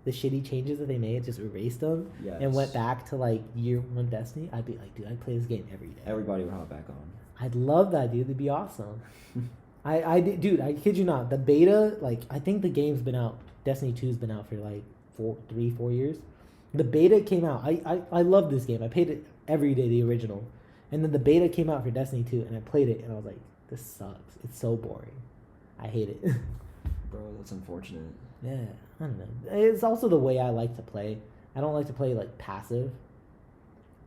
the shitty changes that they made, just erased them, and went back to like year one Destiny, I'd be like, dude, I'd play this game every day. Everybody would hop back on. I'd love that, dude. It'd be awesome. I kid you not. The beta, like, I think the game's been out. Destiny 2's been out for like 4 years. The beta came out. I love this game. I played it every day, the original, and then the beta came out for Destiny 2, and I played it, and I was like, this sucks. It's so boring. I hate it. Bro, that's unfortunate. Yeah, I don't know. It's also the way I like to play. I don't like to play like passive.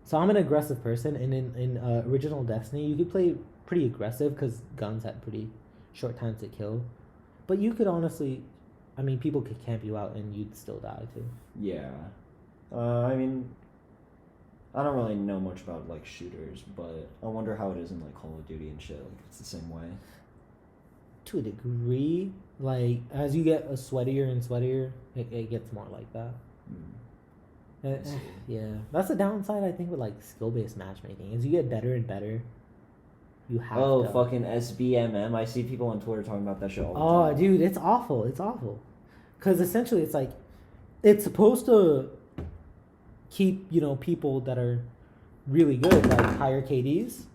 So I'm an aggressive person, and in original Destiny, you could play pretty aggressive because guns had pretty short times to kill. But you could honestly, I mean, people could camp you out and you'd still die too. Yeah. I mean, I don't really know much about like shooters, but I wonder how it is in like Call of Duty and shit. Like it's the same way. To a degree, like as you get sweatier and sweatier, it gets more like that. Yeah, that's the downside I think with like skill-based matchmaking. As you get better and better, you have to. Fucking SBMM! I see people on Twitter talking about that shit all the time. Oh, dude, it's awful. It's awful. Because essentially, it's like it's supposed to keep people that are really good, like higher KDs.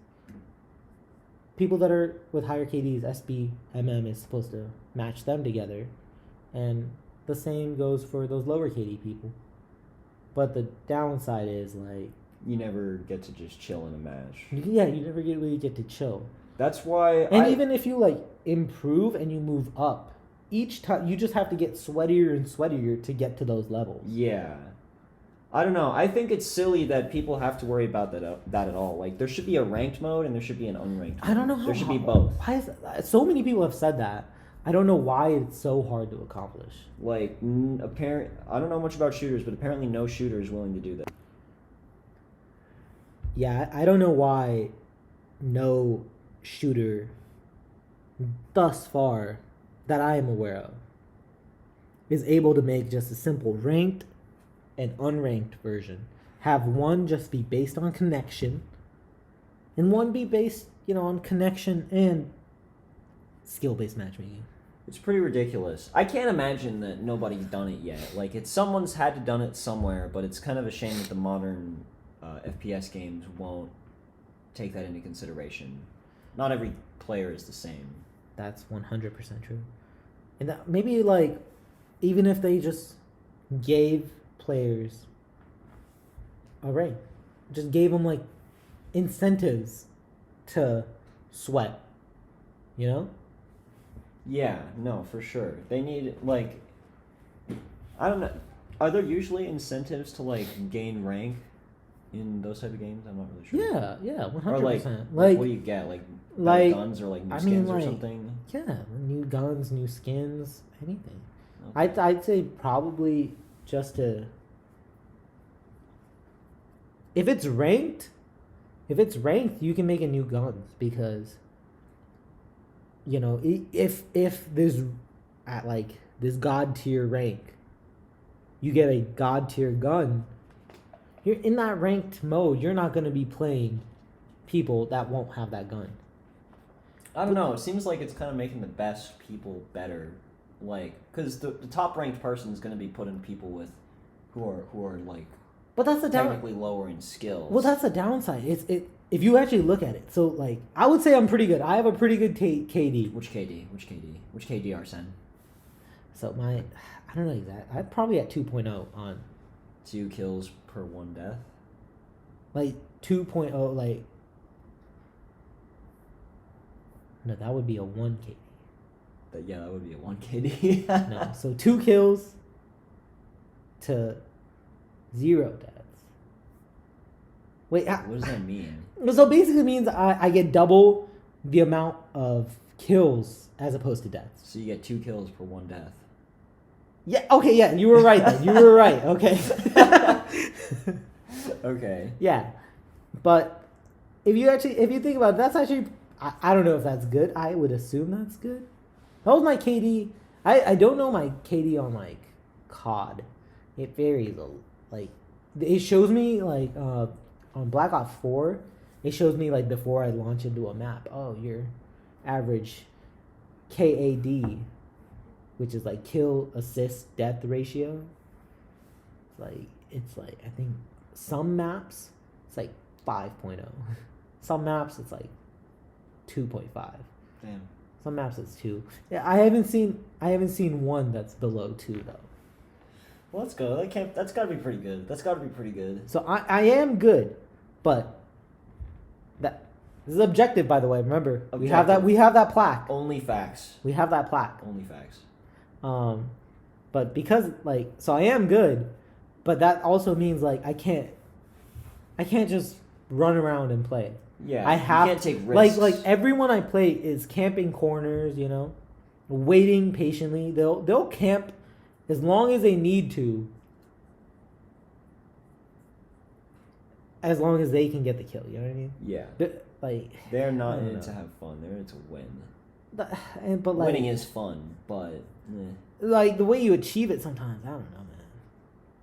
People that are with higher KDs, SBMM is supposed to match them together, and the same goes for those lower KD people. But the downside is like you never get to just chill in a match. Yeah, you never really get to chill. That's why. And even if you like improve and you move up, each time you just have to get sweatier and sweatier to get to those levels. Yeah. I don't know. I think it's silly that people have to worry about that at all. Like, there should be a ranked mode and there should be an unranked mode. I don't know how. There should be both. Why is so many people have said that? I don't know why it's so hard to accomplish. Like, I don't know much about shooters, but apparently no shooter is willing to do that. Yeah, I don't know why no shooter thus far that I am aware of is able to make just a simple ranked and unranked version. Have one just be based on connection and one be based, on connection and skill-based matchmaking. It's pretty ridiculous. I can't imagine that nobody's done it yet. Like, someone's had to done it somewhere, but it's kind of a shame that the modern FPS games won't take that into consideration. Not every player is the same. That's 100% true. And that maybe, like, even if they just gave players a rank, just gave them, like, incentives to sweat, Yeah, no, for sure. They need, like, I don't know. Are there usually incentives to, like, gain rank in those type of games? I'm not really sure. Yeah, 100%. Or, like, what do you get? Like guns or, like, new skins or something? Yeah, new guns, new skins, anything. Okay. I'd say probably just to... If it's ranked, you can make a new guns because... if there's at like this god tier rank, you get a god tier gun, you're in that ranked mode, you're not going to be playing people that won't have that gun. I don't know. It seems like it's kind of making the best people better. Like, because the top ranked person is going to be putting people with who are like, but that's the technically lower in skills. Well, that's the downside. If you actually look at it. So, like, I would say I'm pretty good. I have a pretty good KD. Which KD, Arsene? So, I don't know exactly. I'm probably at 2.0 on... 2 kills per 1 death? Like, 2.0, like... No, that would be a 1 KD. That would be a 1 KD. No, so 2 kills to 0 deaths. Wait, what does that mean? So basically it means I get double the amount of kills as opposed to deaths. So you get 2 kills per 1 death. Yeah, okay, yeah, you were right then. You were right, okay. Okay. Yeah. But if you think about it, that's actually, I don't know if that's good. I would assume that's good. That was my KD. I don't know my KD on, like, COD. It varies. Like, it shows me, like, on Black Ops 4, it shows me, like, before I launch into a map, oh, your average KAD, which is, like, kill, assist, death ratio. It's like, I think some maps, it's, like, 5.0. Some maps, it's, like, 2.5. Damn. Some maps, it's 2. Yeah, I haven't seen one that's below 2, though. Well, let's go. That's got to be pretty good. So I am good, but this is objective, by the way. Remember, we have that plaque. Only facts. We have that plaque. Only facts. But because so I am good, but that also means I can't just run around and play. Yeah, I have you can't take risks. Like everyone I play is camping corners, waiting patiently. They'll camp as long as they need to, as long as they can get the kill. You know what I mean? Yeah. They're not in it to have fun. They're in it to win. But winning is fun, but like the way you achieve it sometimes, I don't know, man.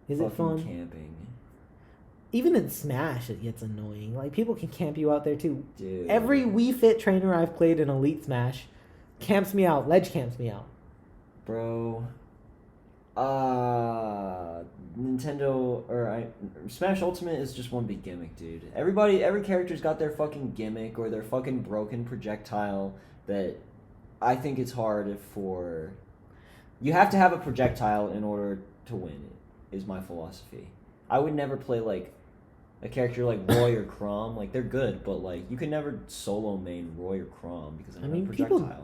Is fucking it fun? Camping. Even in Smash, it gets annoying. Like people can camp you out there too. Dude. Every Wii Fit trainer I've played in Elite Smash camps me out. Ledge camps me out. Bro. Nintendo Smash Ultimate is just one big gimmick, dude. Every character's got their fucking gimmick or their fucking broken projectile that I think it's hard for. You have to have a projectile in order to win, is my philosophy. I would never play like a character like Roy or Chrom. Like they're good, but like you could never solo main Roy or Chrom because I mean projectile.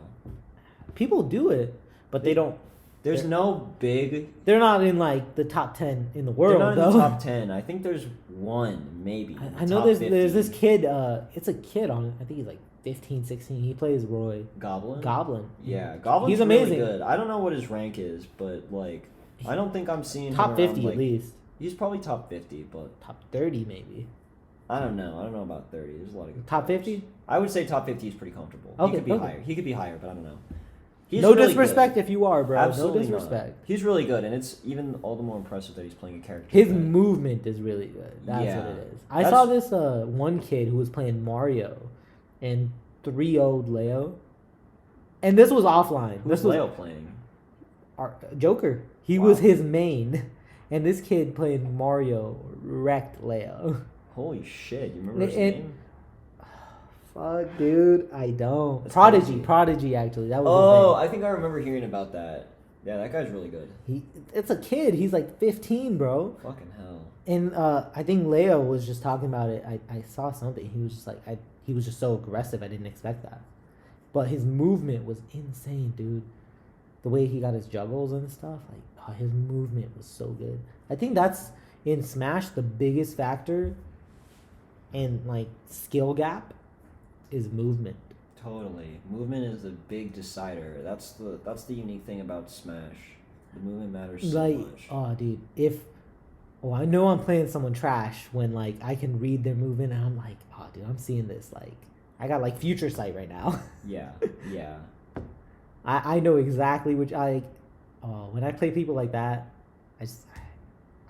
People do it, but they don't. There's no big. They're not in like the top 10 in the world. They're not though. in the top 10. I think there's one maybe. I know there's this kid. It's a kid on. I think he's like 15, 16. He plays Roy. Goblin. Yeah, Goblin's he's amazing. Really good. I don't know what his rank is, but like I don't think I'm seeing top him 50 around, at least. He's probably top 50, but top 30 maybe. I don't know. I don't know about 30. There's a lot of good top players. 50. I would say top 50 is pretty comfortable. Okay, he could be higher. He could be higher, but I don't know. He's no really disrespect good. if you are, bro. Absolutely no disrespect. Not. He's really good, and it's even all the more impressive that he's playing a character. His movement is really good. That's what it is. I saw this one kid who was playing Mario and 3-0'd Leo. And this was offline. Who's Leo playing? Joker. He was his main. And this kid playing Mario wrecked Leo. Holy shit. You remember his name? Fuck, dude. I don't. That's Prodigy. crazy. Prodigy, actually. That was Oh, his name. I think I remember hearing about that. Yeah, that guy's really good. It's a kid. He's like 15, bro. Fucking hell. And I think Leo was just talking about it. I saw something. He was just like, he was just so aggressive. I didn't expect that. But his movement was insane, dude. The way he got his juggles and stuff, like his movement was so good. I think that's in Smash the biggest factor in like skill gap is movement. Totally. Movement is the big decider. That's the unique thing about Smash. The movement matters so much. Oh, dude, I know I'm playing someone trash when like I can read their movement and I'm like, oh, dude, I'm seeing this. Like, I got like future sight right now. Yeah. I know exactly which when I play people like that,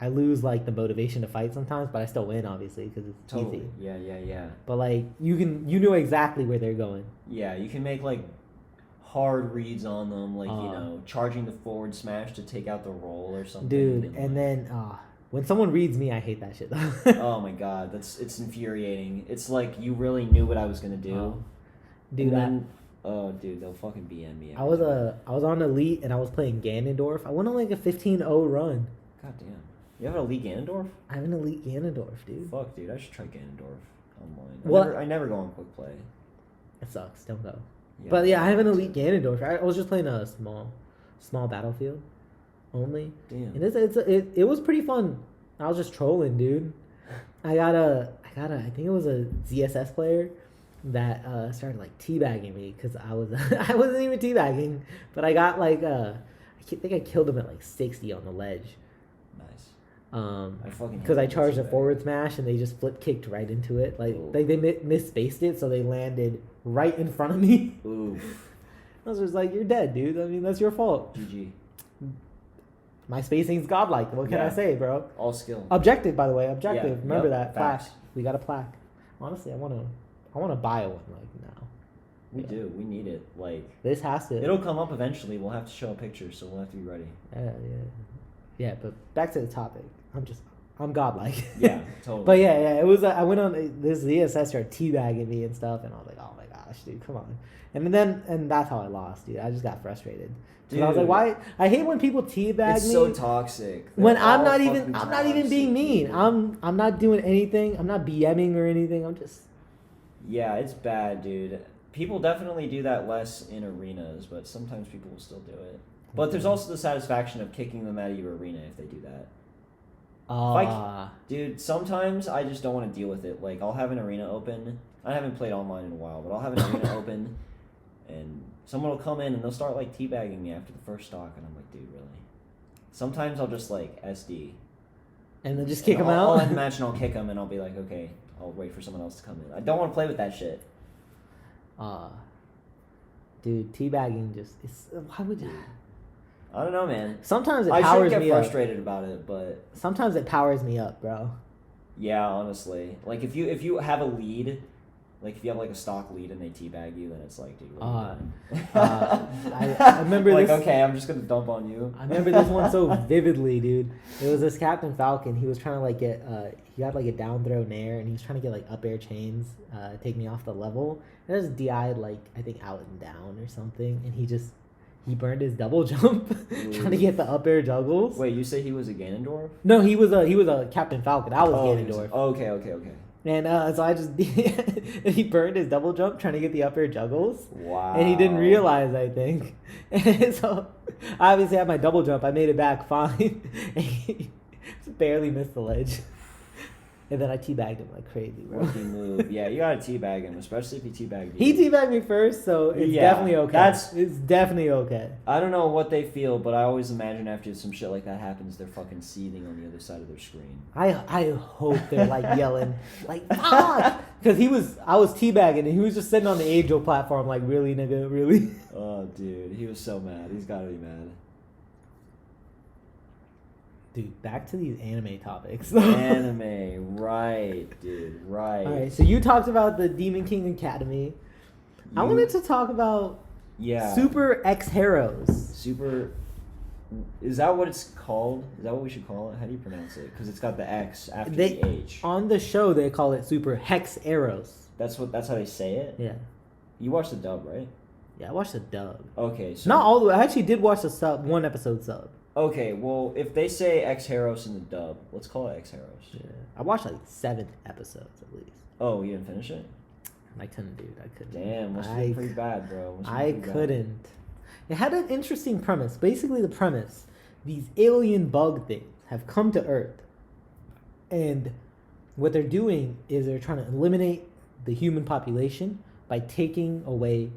I lose like the motivation to fight sometimes, but I still win obviously because it's easy. Yeah. But like you know exactly where they're going. Yeah, you can make like hard reads on them, like charging the forward smash to take out the roll or something. Dude, and then when someone reads me, I hate that shit though. Oh my god, it's infuriating. It's like you really knew what I was gonna do. Dude, dude, they'll fucking BM me. I was on Elite and I was playing Ganondorf. I went on like a 15-0 run. God damn. You have an Elite Ganondorf? I have an Elite Ganondorf, dude. Fuck, dude, I should try Ganondorf online. I never go on quick play. It sucks. Don't go. Yeah, but yeah, I have an Elite Ganondorf. I was just playing a small battlefield only. Damn. And it was pretty fun. I was just trolling, dude. I think it was a ZSS player that started like teabagging me because I wasn't even teabagging, but I got like I think I killed him at like 60 on the ledge. Because I charged a forward smash and they just flip kicked right into it. Like they misspaced it, so they landed right in front of me. Oof. I was just like, "You're dead, dude. I mean, that's your fault." GG. My spacing's godlike. What can I say, bro? All skill. Objective, by the way. Objective. Yeah, Remember that. Facts. Plaque. We got a plaque. Honestly, I wanna buy one like now. We do. We need it. Like this has to. It'll come up eventually. We'll have to show a picture, so we'll have to be ready. Yeah. But back to the topic. I'm godlike. Yeah, totally. But yeah, it was. I went on this ZSS started teabagging me and stuff, and I was like, oh my gosh, dude, come on. And that's how I lost, dude. I just got frustrated. Dude, I was like, why? I hate when people teabag me. It's so toxic. When I'm not even being mean. Dude. I'm not doing anything. I'm not BMing or anything. I'm just. Yeah, it's bad, dude. People definitely do that less in arenas, but sometimes people will still do it. But there's also the satisfaction of kicking them out of your arena if they do that. Dude, sometimes I just don't want to deal with it. Like, I'll have an arena open. I haven't played online in a while, but I'll have an arena open, and someone will come in and they'll start, like, teabagging me after the first stock, and I'm like, dude, really? Sometimes I'll just, like, SD. And then just kick them out? I'll end the match and I'll kick them, and I'll be like, okay, I'll wait for someone else to come in. I don't want to play with that shit. Dude, teabagging why would you... I don't know, man. Sometimes it powers me up. I shouldn't get frustrated about it, but... Sometimes it powers me up, bro. Yeah, honestly. Like, if you have a lead, like, if you have, like, a stock lead and they teabag you, then it's like, dude, what are you doing? I remember like, this... okay, I'm just gonna dump on you. I remember this one so vividly, dude. It was this Captain Falcon. He was trying to, like, get... he got, like, a down throw nair, and he was trying to get, like, up air chains, take me off the level. And I just DI'd, like, I think out and down or something, and he He burned his double jump trying to get the up air juggles. Wait, you say he was a Ganondorf? No, he was a Captain Falcon. I was Ganondorf. Okay. And so I just and he burned his double jump trying to get the up air juggles. Wow. And he didn't realize, I think. And so I obviously had my double jump. I made it back fine. And he just barely missed the ledge. And then I teabagged him like crazy, bro. Rookie move. Yeah, you gotta teabag him, especially if he teabagged you. He teabagged me first, so it's definitely okay. It's definitely okay. I don't know what they feel, but I always imagine after some shit like that happens, they're fucking seething on the other side of their screen. I hope they're like yelling, like, fuck! Because I was teabagging and he was just sitting on the Angel platform like, really, nigga, really? Oh, dude, he was so mad. He's gotta be mad. Dude, back to these anime topics. Anime, right, dude, right. Alright, so you talked about the Demon King Academy. I wanted to talk about Super X Heroes. Super... Is that what it's called? Is that what we should call it? How do you pronounce it? Because it's got the X after the H. On the show, they call it Super Hex Arrows. That's how they say it? Yeah. You watched the dub, right? Yeah, I watched the dub. Okay, so... Not all the way. I actually did watch the sub, one episode sub. Okay, well, if they say X Heroes in the dub, let's call it X Heroes. Yeah. I watched like 7 episodes at least. Oh, you didn't finish it? I couldn't, dude. I couldn't. Damn, must be pretty bad, bro. I couldn't. It had an interesting premise. Basically, the premise: these alien bug things have come to Earth, and what they're doing is they're trying to eliminate the human population by taking away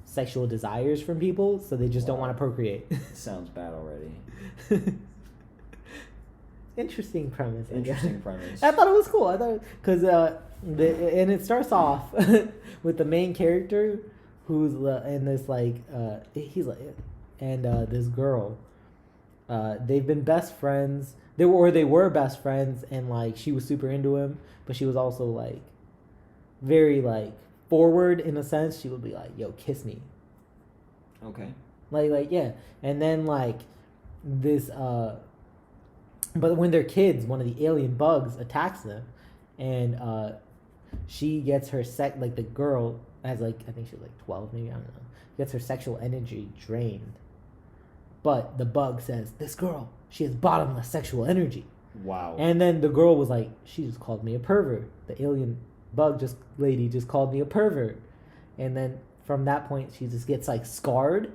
sexual desires from people, so they just don't want to procreate. Sounds bad already. Interesting premise. Interesting premise. I thought it was cool. I thought because and it starts off with the main character who's in this like he's like and this girl. They've been best friends. They were best friends, and like she was super into him, but she was also like very like forward in a sense. She would be like, "Yo, kiss me." Okay. Like yeah, and then like this but when they're kids, one of the alien bugs attacks them, and she gets her like the girl has like I think she's like 12 maybe, I don't know, gets her sexual energy drained, but the bug says this girl, she has bottomless sexual energy. Wow. And then the girl was like, she just called me a pervert. The alien bug lady just called me a pervert, and then from that point she just gets like scarred,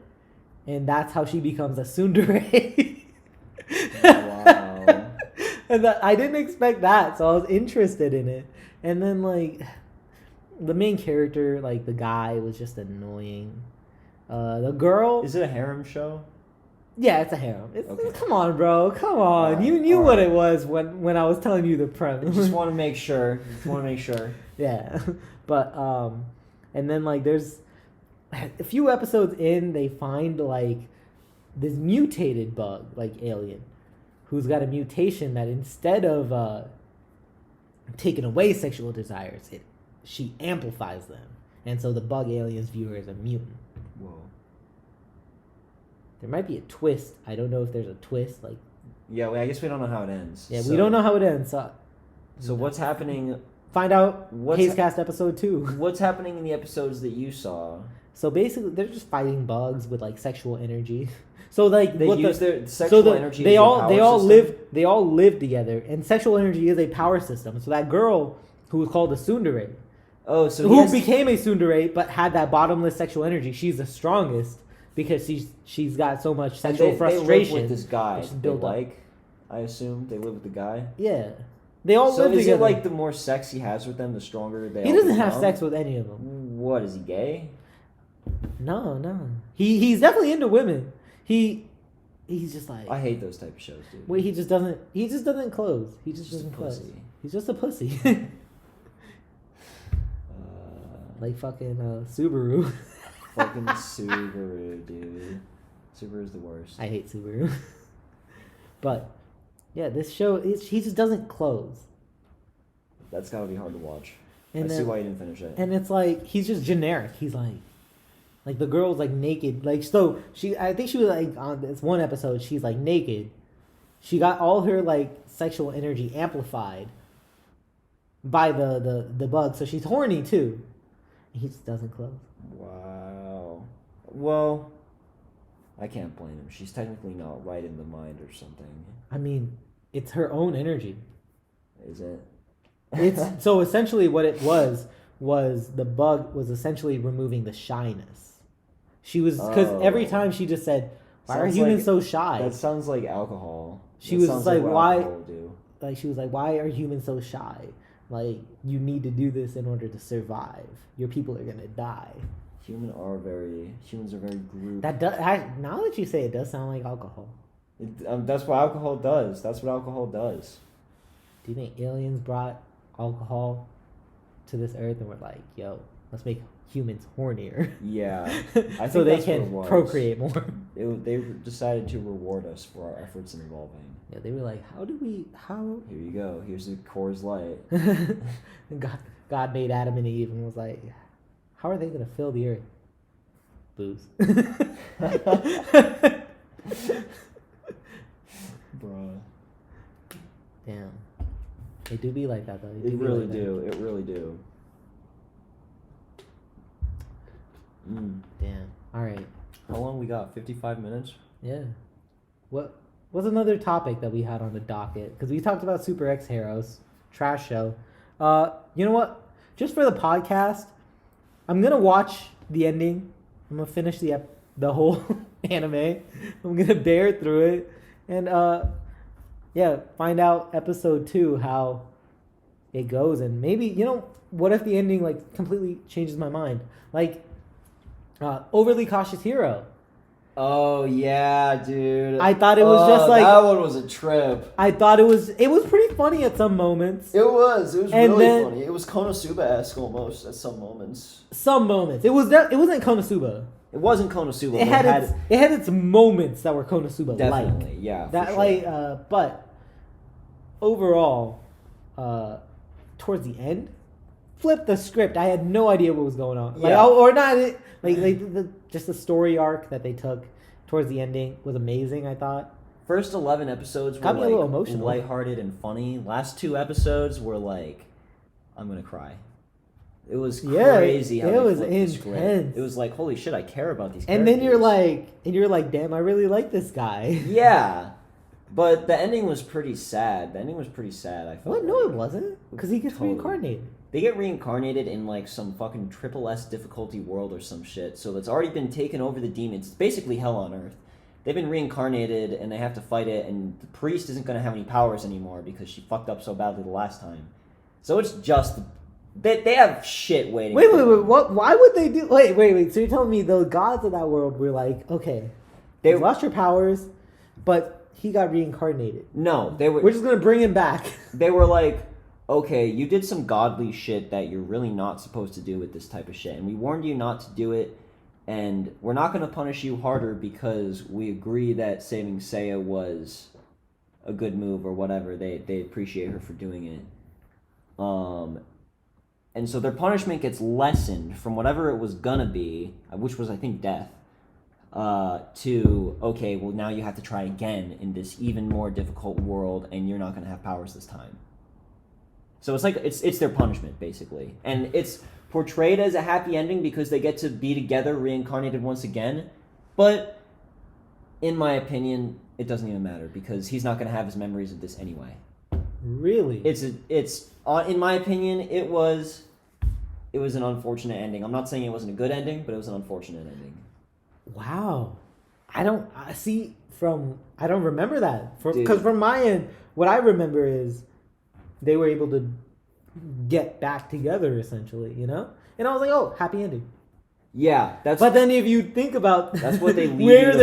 and that's how she becomes a tsundere. Wow. And I didn't expect that, so I was interested in it. And then like the main character, like the guy, was just annoying. The girl, is it a harem show? Yeah, it's a harem. Okay. Come on, bro. Come on. Right. You knew what it was when I was telling you the premise. Just want to make sure. Yeah. But and then like there's a few episodes in, they find like this mutated bug, like alien, who's got a mutation that instead of taking away sexual desires, she amplifies them. And so the bug aliens view her as a mutant. Whoa. There might be a twist. I don't know if there's a twist. Like, yeah, I guess we don't know how it ends. Yeah, we don't know how it ends. So what's happening? Find out Hazecast episode 2. What's happening in the episodes that you saw? So basically, they're just fighting bugs with like sexual energy. So like they use their sexual energy. They all live together, and sexual energy is a power system. So that girl who was called a tsundere, who became a tsundere but had that bottomless sexual energy, she's the strongest because she's got so much sexual frustration. They live with this guy. I assume they live with the guy. Yeah, they all live together. So is it like the more sex he has with them, the stronger they? He doesn't have sex with any of them. What, is he gay? No. He's definitely into women. He's just like, I hate those type of shows, dude. Wait, he just doesn't close. He just doesn't close. He's just a pussy. Like fucking Subaru. Fucking Subaru, dude. Subaru's the worst. I hate Subaru. But yeah, this show he just doesn't close. That's gotta be hard to watch. And I see why you didn't finish it. And it's like he's just generic. He's like the girl's like naked. Like so I think she was like on this one episode, she's like naked. She got all her like sexual energy amplified by the bug, so she's horny too. He just doesn't close. Wow. Well, I can't blame him. She's technically not right in the mind or something. I mean, it's her own energy. Is it? It's so essentially what it was the bug was essentially removing the shyness. She was because every time she just said, "Why are humans so shy?" That sounds like alcohol. She was like, "Why?" Like she was like, "Why are humans so shy? Like you need to do this in order to survive. Your people are gonna die." Humans are very group. That does now that you say it does sound like alcohol. That's what alcohol does. That's what alcohol does. Do you think aliens brought alcohol to this earth and were like, "Yo, let's make humans hornier"? Yeah, I think so they can procreate more. They decided to reward us for our efforts in evolving. Yeah, they were like, "How? Here you go. Here's the Coors Light." God made Adam and Eve and was like, "How are they gonna fill the earth?" Booze. Bruh. Damn. They do be like that though. It really do. It really do. Damn. All right. How long we got? 55 minutes? Yeah. What was another topic that we had on the docket? Because we talked about Super X Heroes, trash show. You know what? Just for the podcast, I'm gonna watch the ending. I'm gonna finish the whole anime. I'm gonna bear through it and find out episode 2 how it goes, and maybe what if the ending like completely changes my mind, like Overly Cautious Hero. Oh yeah, dude. I thought it was just like that one was a trip. I thought it was pretty funny at some moments. It was really funny. It was Konosuba-esque almost at some moments. It wasn't Konosuba. It wasn't Konosuba. It had its moments that were Konosuba. Definitely, yeah. That sure. But overall, towards the end, flipped the script. I had no idea what was going on. Just the story arc that they took towards the ending was amazing. I thought first 11 episodes were got me a little emotional, lighthearted and funny. Last 2 episodes were like, I'm gonna cry. It was crazy. How it was intense. It was like, holy shit, I care about these characters. And then you're like, damn, I really like this guy. Yeah. But the ending was pretty sad. I felt. What? No, it wasn't. Because he gets reincarnated. They get reincarnated in like some fucking triple S difficulty world or some shit. So it's already been taken over the demons. It's basically hell on earth. They've been reincarnated and they have to fight it. And the priest isn't going to have any powers anymore because she fucked up so badly the last time. So it's just they have shit waiting. Wait. What? Why would they do? Wait. So you're telling me the gods of that world were like, okay, they lost your powers, but he got reincarnated. No, we're just gonna bring him back. They were like, okay, you did some godly shit that you're really not supposed to do with this type of shit, and we warned you not to do it, and we're not going to punish you harder because we agree that saving Seiya was a good move or whatever. They appreciate her for doing it. And so their punishment gets lessened from whatever it was gonna be, which was, I think, death, to, okay, well, now you have to try again in this even more difficult world, and you're not gonna have powers this time. So it's like, it's their punishment, basically. And it's portrayed as a happy ending because they get to be together, reincarnated once again. But, in my opinion, it doesn't even matter because he's not going to have his memories of this anyway. Really? It's in my opinion, it was an unfortunate ending. I'm not saying it wasn't a good ending, but it was an unfortunate ending. Wow. I don't remember that. Because from my end, what I remember is they were able to get back together, essentially, And I was like, oh, happy ending. Yeah, But then if you think about that's what they lead where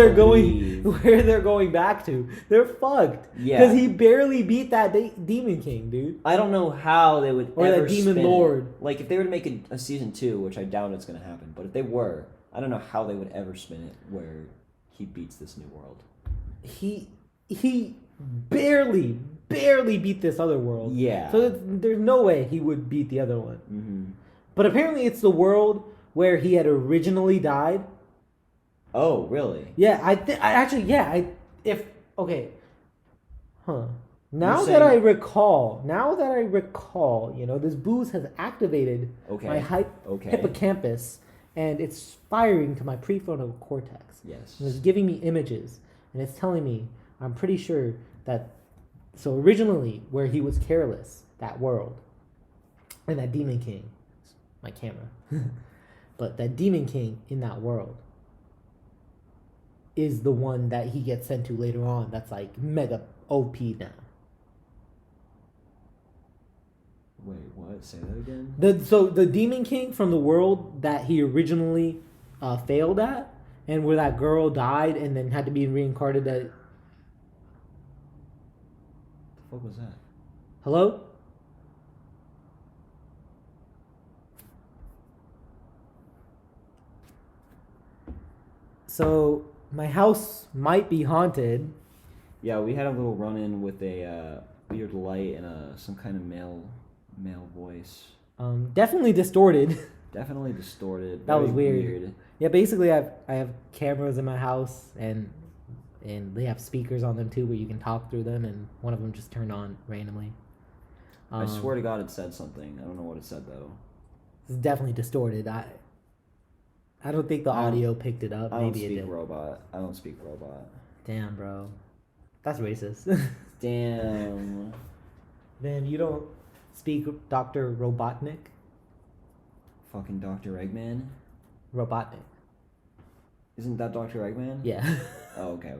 they're going back to, they're fucked. Yeah, because he barely beat that Demon King, dude. I don't know how they would that Demon Lord. Like if they were to make a season 2, which I doubt it's going to happen, but if they were, I don't know how they would ever spin it where he beats this new world. He barely beat this other world. Yeah. So there's no way he would beat the other one. Mm-hmm. But apparently it's the world where he had originally died. Oh, really? Yeah, Now that I recall, this booze has activated my hippocampus, and it's firing to my prefrontal cortex. Yes. And it's giving me images, and it's telling me, I'm pretty sure that, so originally where he was careless, that world, and that Demon King, my camera, but that Demon King in that world is the one that he gets sent to later on that's like mega OP now. Wait, what? Say that again? So the Demon King from the world that he originally failed at, and where that girl died and then had to be reincarnated. The fuck was that? Hello? So my house might be haunted. Yeah, we had a little run-in with a weird light and some kind of male voice. Definitely distorted. Definitely distorted. That was weird. Yeah, basically I have cameras in my house and they have speakers on them too where you can talk through them, and one of them just turned on randomly. I swear to God it said something. I don't know what it said though. It's definitely distorted. I don't think the audio picked it up. Maybe it did. I don't speak robot. Damn, bro. That's racist. Damn. Then you don't speak Dr. Robotnik? Fucking Dr. Eggman? Robotnik. Isn't that Dr. Eggman? Yeah. Oh, okay.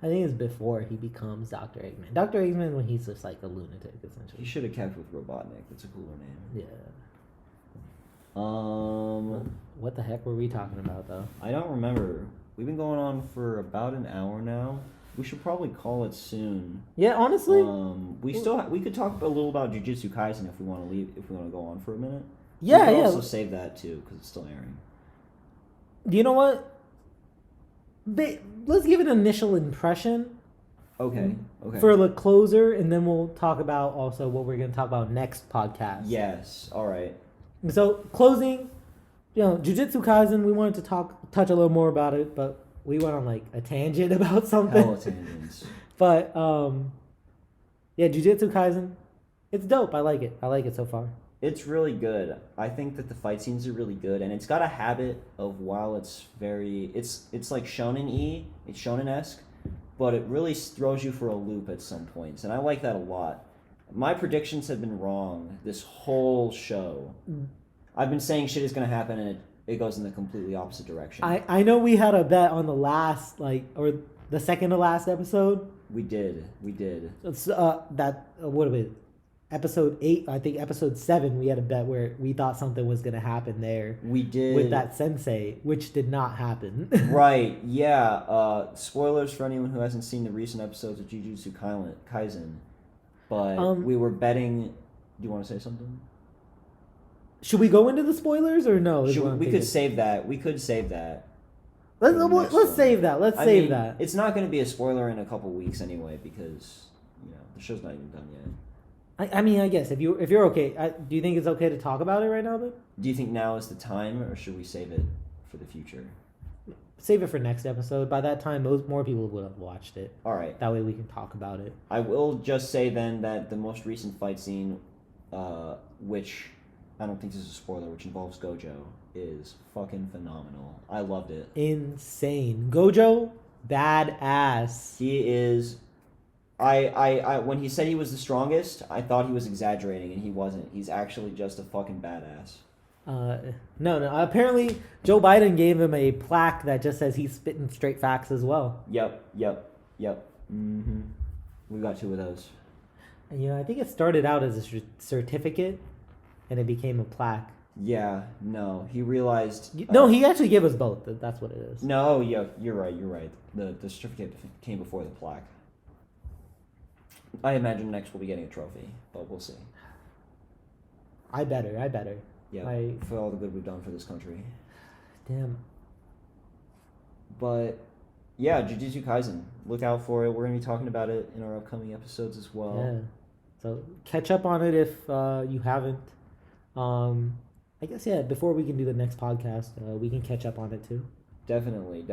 I think it's before he becomes Dr. Eggman. Dr. Eggman when he's just like a lunatic, essentially. He should have kept with Robotnik. That's a cooler name. Yeah. What the heck were we talking about, though? I don't remember. We've been going on for about an hour now. We should probably call it soon. Yeah, honestly. We could talk a little about Jujutsu Kaisen if we want to go on for a minute. Yeah, we could also save that too because it's still airing. You know what? Let's give an initial impression. Okay. For the closer, and then we'll talk about also what we're going to talk about next podcast. Yes. All right. So closing, Jujutsu Kaisen. We wanted to touch a little more about it, but we went on like a tangent about something. Hella tangents. But yeah, Jujutsu Kaisen. It's dope. I like it. I like it so far. It's really good. I think that the fight scenes are really good, and it's got a habit of while it's like shonen-y, it's shonen-esque, but it really throws you for a loop at some points, and I like that a lot. My predictions have been wrong this whole show. I've been saying shit is going to happen, and it goes in the completely opposite direction. I know we had a bet on the last, or the second to last episode. We did. It's, what was it? Episode 8, I think episode 7, we had a bet where we thought something was going to happen there. We did. With that sensei, which did not happen. Right, yeah. Spoilers for anyone who hasn't seen the recent episodes of Jujutsu Kaisen. But we were betting... Do you want to say something? Should we go into the spoilers or no? We could save that. Let's save that. Let's save that. It's not going to be a spoiler in a couple weeks anyway because the show's not even done yet. I mean, I guess if you're okay, do you think it's okay to talk about it right now, then? Do you think now is the time, or should we save it for the future? Save it for next episode. By that time, more people would have watched it. All right. That way we can talk about it. I will just say then that the most recent fight scene, which I don't think this is a spoiler, which involves Gojo, is fucking phenomenal. I loved it. Insane. Gojo, badass. He is... I when he said he was the strongest, I thought he was exaggerating, and he wasn't. He's actually just a fucking badass. No. Apparently, Joe Biden gave him a plaque that just says he's spitting straight facts as well. Yep. Mm-hmm. We got 2 of those. And, I think it started out as a certificate, and it became a plaque. Yeah, no. He realized... No, he actually gave us both. That's what it is. No, yeah, you're right. The certificate came before the plaque. I imagine next we'll be getting a trophy, but we'll see. I better. Yeah, for all the good we've done for this country. Damn. But, yeah, Jujutsu Kaisen. Look out for it. We're going to be talking about it in our upcoming episodes as well. Yeah. So, catch up on it if you haven't. I guess, before we can do the next podcast, we can catch up on it too. Definitely.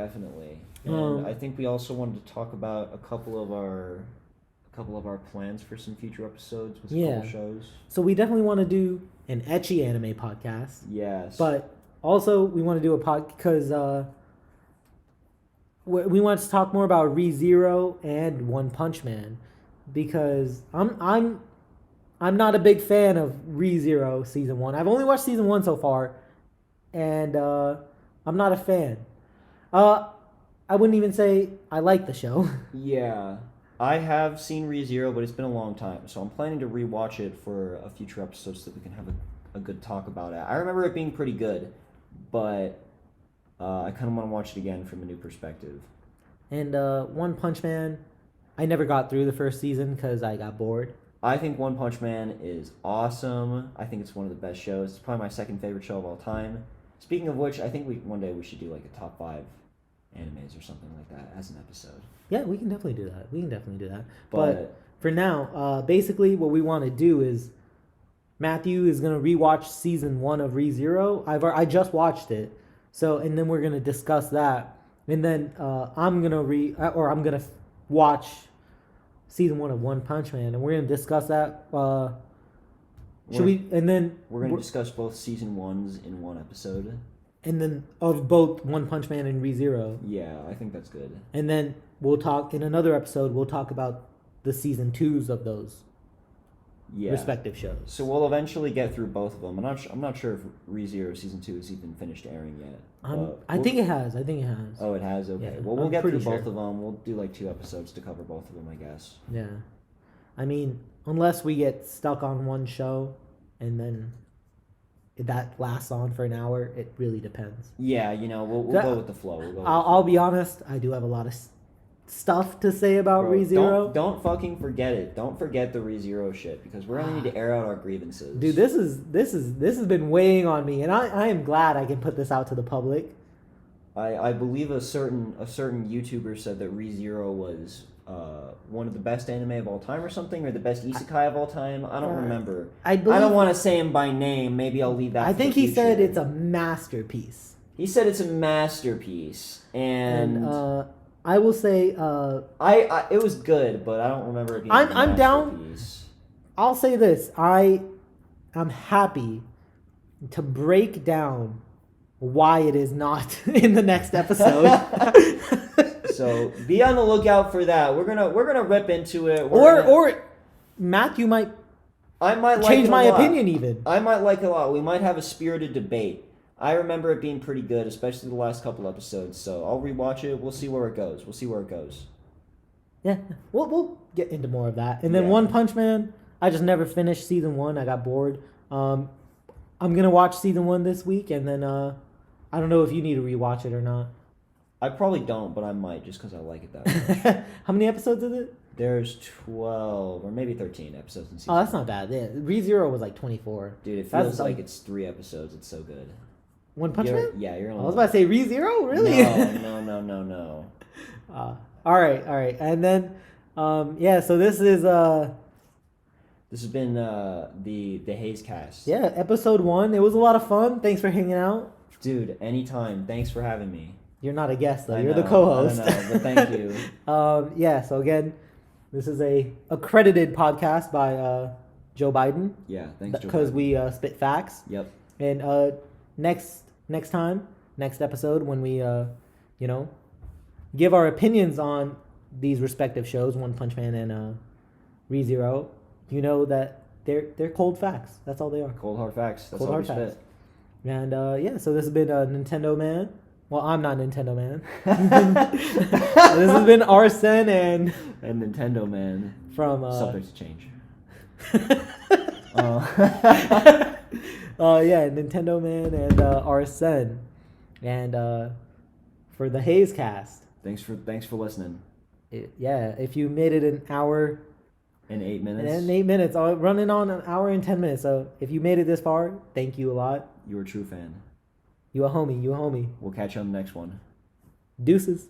And I think we also wanted to talk about a couple of our plans for some future episodes with a couple shows. So we definitely want to do an ecchi anime podcast. Yes. But also, we want to do a pod because we want to talk more about ReZero and One Punch Man because I'm not a big fan of ReZero season 1. I've only watched season 1 so far, and I'm not a fan. I wouldn't even say I like the show. Yeah, I have seen ReZero, but it's been a long time, so I'm planning to rewatch it for a future episode so that we can have a good talk about it. I remember it being pretty good, but I kind of want to watch it again from a new perspective. And One Punch Man, I never got through the first season because I got bored. I think One Punch Man is awesome. I think it's one of the best shows. It's probably my second favorite show of all time. Speaking of which, I think one day we should do like a top 5 animes or something like that as an episode. Yeah, we can definitely do that. But for now, basically what we want to do is Matthew is going to rewatch season 1 of ReZero. I just watched it. So, and then we're going to discuss that. And then I'm going to watch season 1 of One Punch Man, and we're going to discuss that. We're going to discuss both season 1s in one episode. And then of both One Punch Man and ReZero. Yeah, I think that's good. And then we'll talk in another episode. We'll talk about the season 2s of those respective shows. So we'll eventually get through both of them. I'm not sure if ReZero season 2 has even finished airing yet. I think it has. Oh, it has. Okay. Yeah, well, we'll get through both sure. of them. We'll do like 2 episodes to cover both of them, I guess. Yeah, I mean, unless we get stuck on one show, and then that lasts on for an hour, it really depends. Yeah, we'll go with the flow. I'll be honest, I do have a lot of stuff to say about ReZero. Don't fucking forget it. Don't forget the ReZero shit, because we're gonna need to air out our grievances. Dude, this has been weighing on me, and I am glad I can put this out to the public. I believe a certain YouTuber said that ReZero was one of the best anime of all time or something, or the best isekai of all time. I don't remember. I don't want to say him by name. Maybe I'll leave that. I think he said it's a masterpiece. He said it's a masterpiece, and I will say it was good, but I don't remember it being I'm down. I'll say this. I'm happy to break down why it is not in the next episode. So be on the lookout for that. We're gonna rip into it. Or Matthew might change my opinion even. I might like it a lot. We might have a spirited debate. I remember it being pretty good, especially the last couple episodes. So I'll rewatch it. We'll see where it goes. Yeah, we'll get into more of that. And then One Punch Man, I just never finished season 1. I got bored. I'm gonna watch season 1 this week, and then I don't know if you need to rewatch it or not. I probably don't, but I might just because I like it that much. How many episodes is it? There's 12 or maybe 13 episodes in season 1. Oh, that's not bad. Yeah, ReZero was like 24. Dude, it feels like it's 3 episodes. It's so good. One Punch Man? Yeah, you're. I was about to say ReZero. Really? No. All right, and then, So this is This has been the Hayes Cast. Yeah, episode 1. It was a lot of fun. Thanks for hanging out, dude. Anytime. Thanks for having me. You're not a guest though. You're the co-host. I know, but thank you. So again, this is a accredited podcast by Joe Biden. Yeah, thanks, Joe. Because we spit facts. Yep. And next episode, when we give our opinions on these respective shows, One Punch Man and ReZero, you know that they're cold facts. That's all they are. Cold hard facts. That's cold all hard we facts. spit. And so this has been Nintendo Man. Well, I'm not Nintendo Man. This has been Arsene and Nintendo Man from subject to change. Nintendo Man and Arsene, and for the Hayes Cast. Thanks for listening. If you made it an hour and 8 minutes. Running on an hour and 10 minutes. So if you made it this far, thank you a lot. You're a true fan. You a homie. We'll catch you on the next one. Deuces.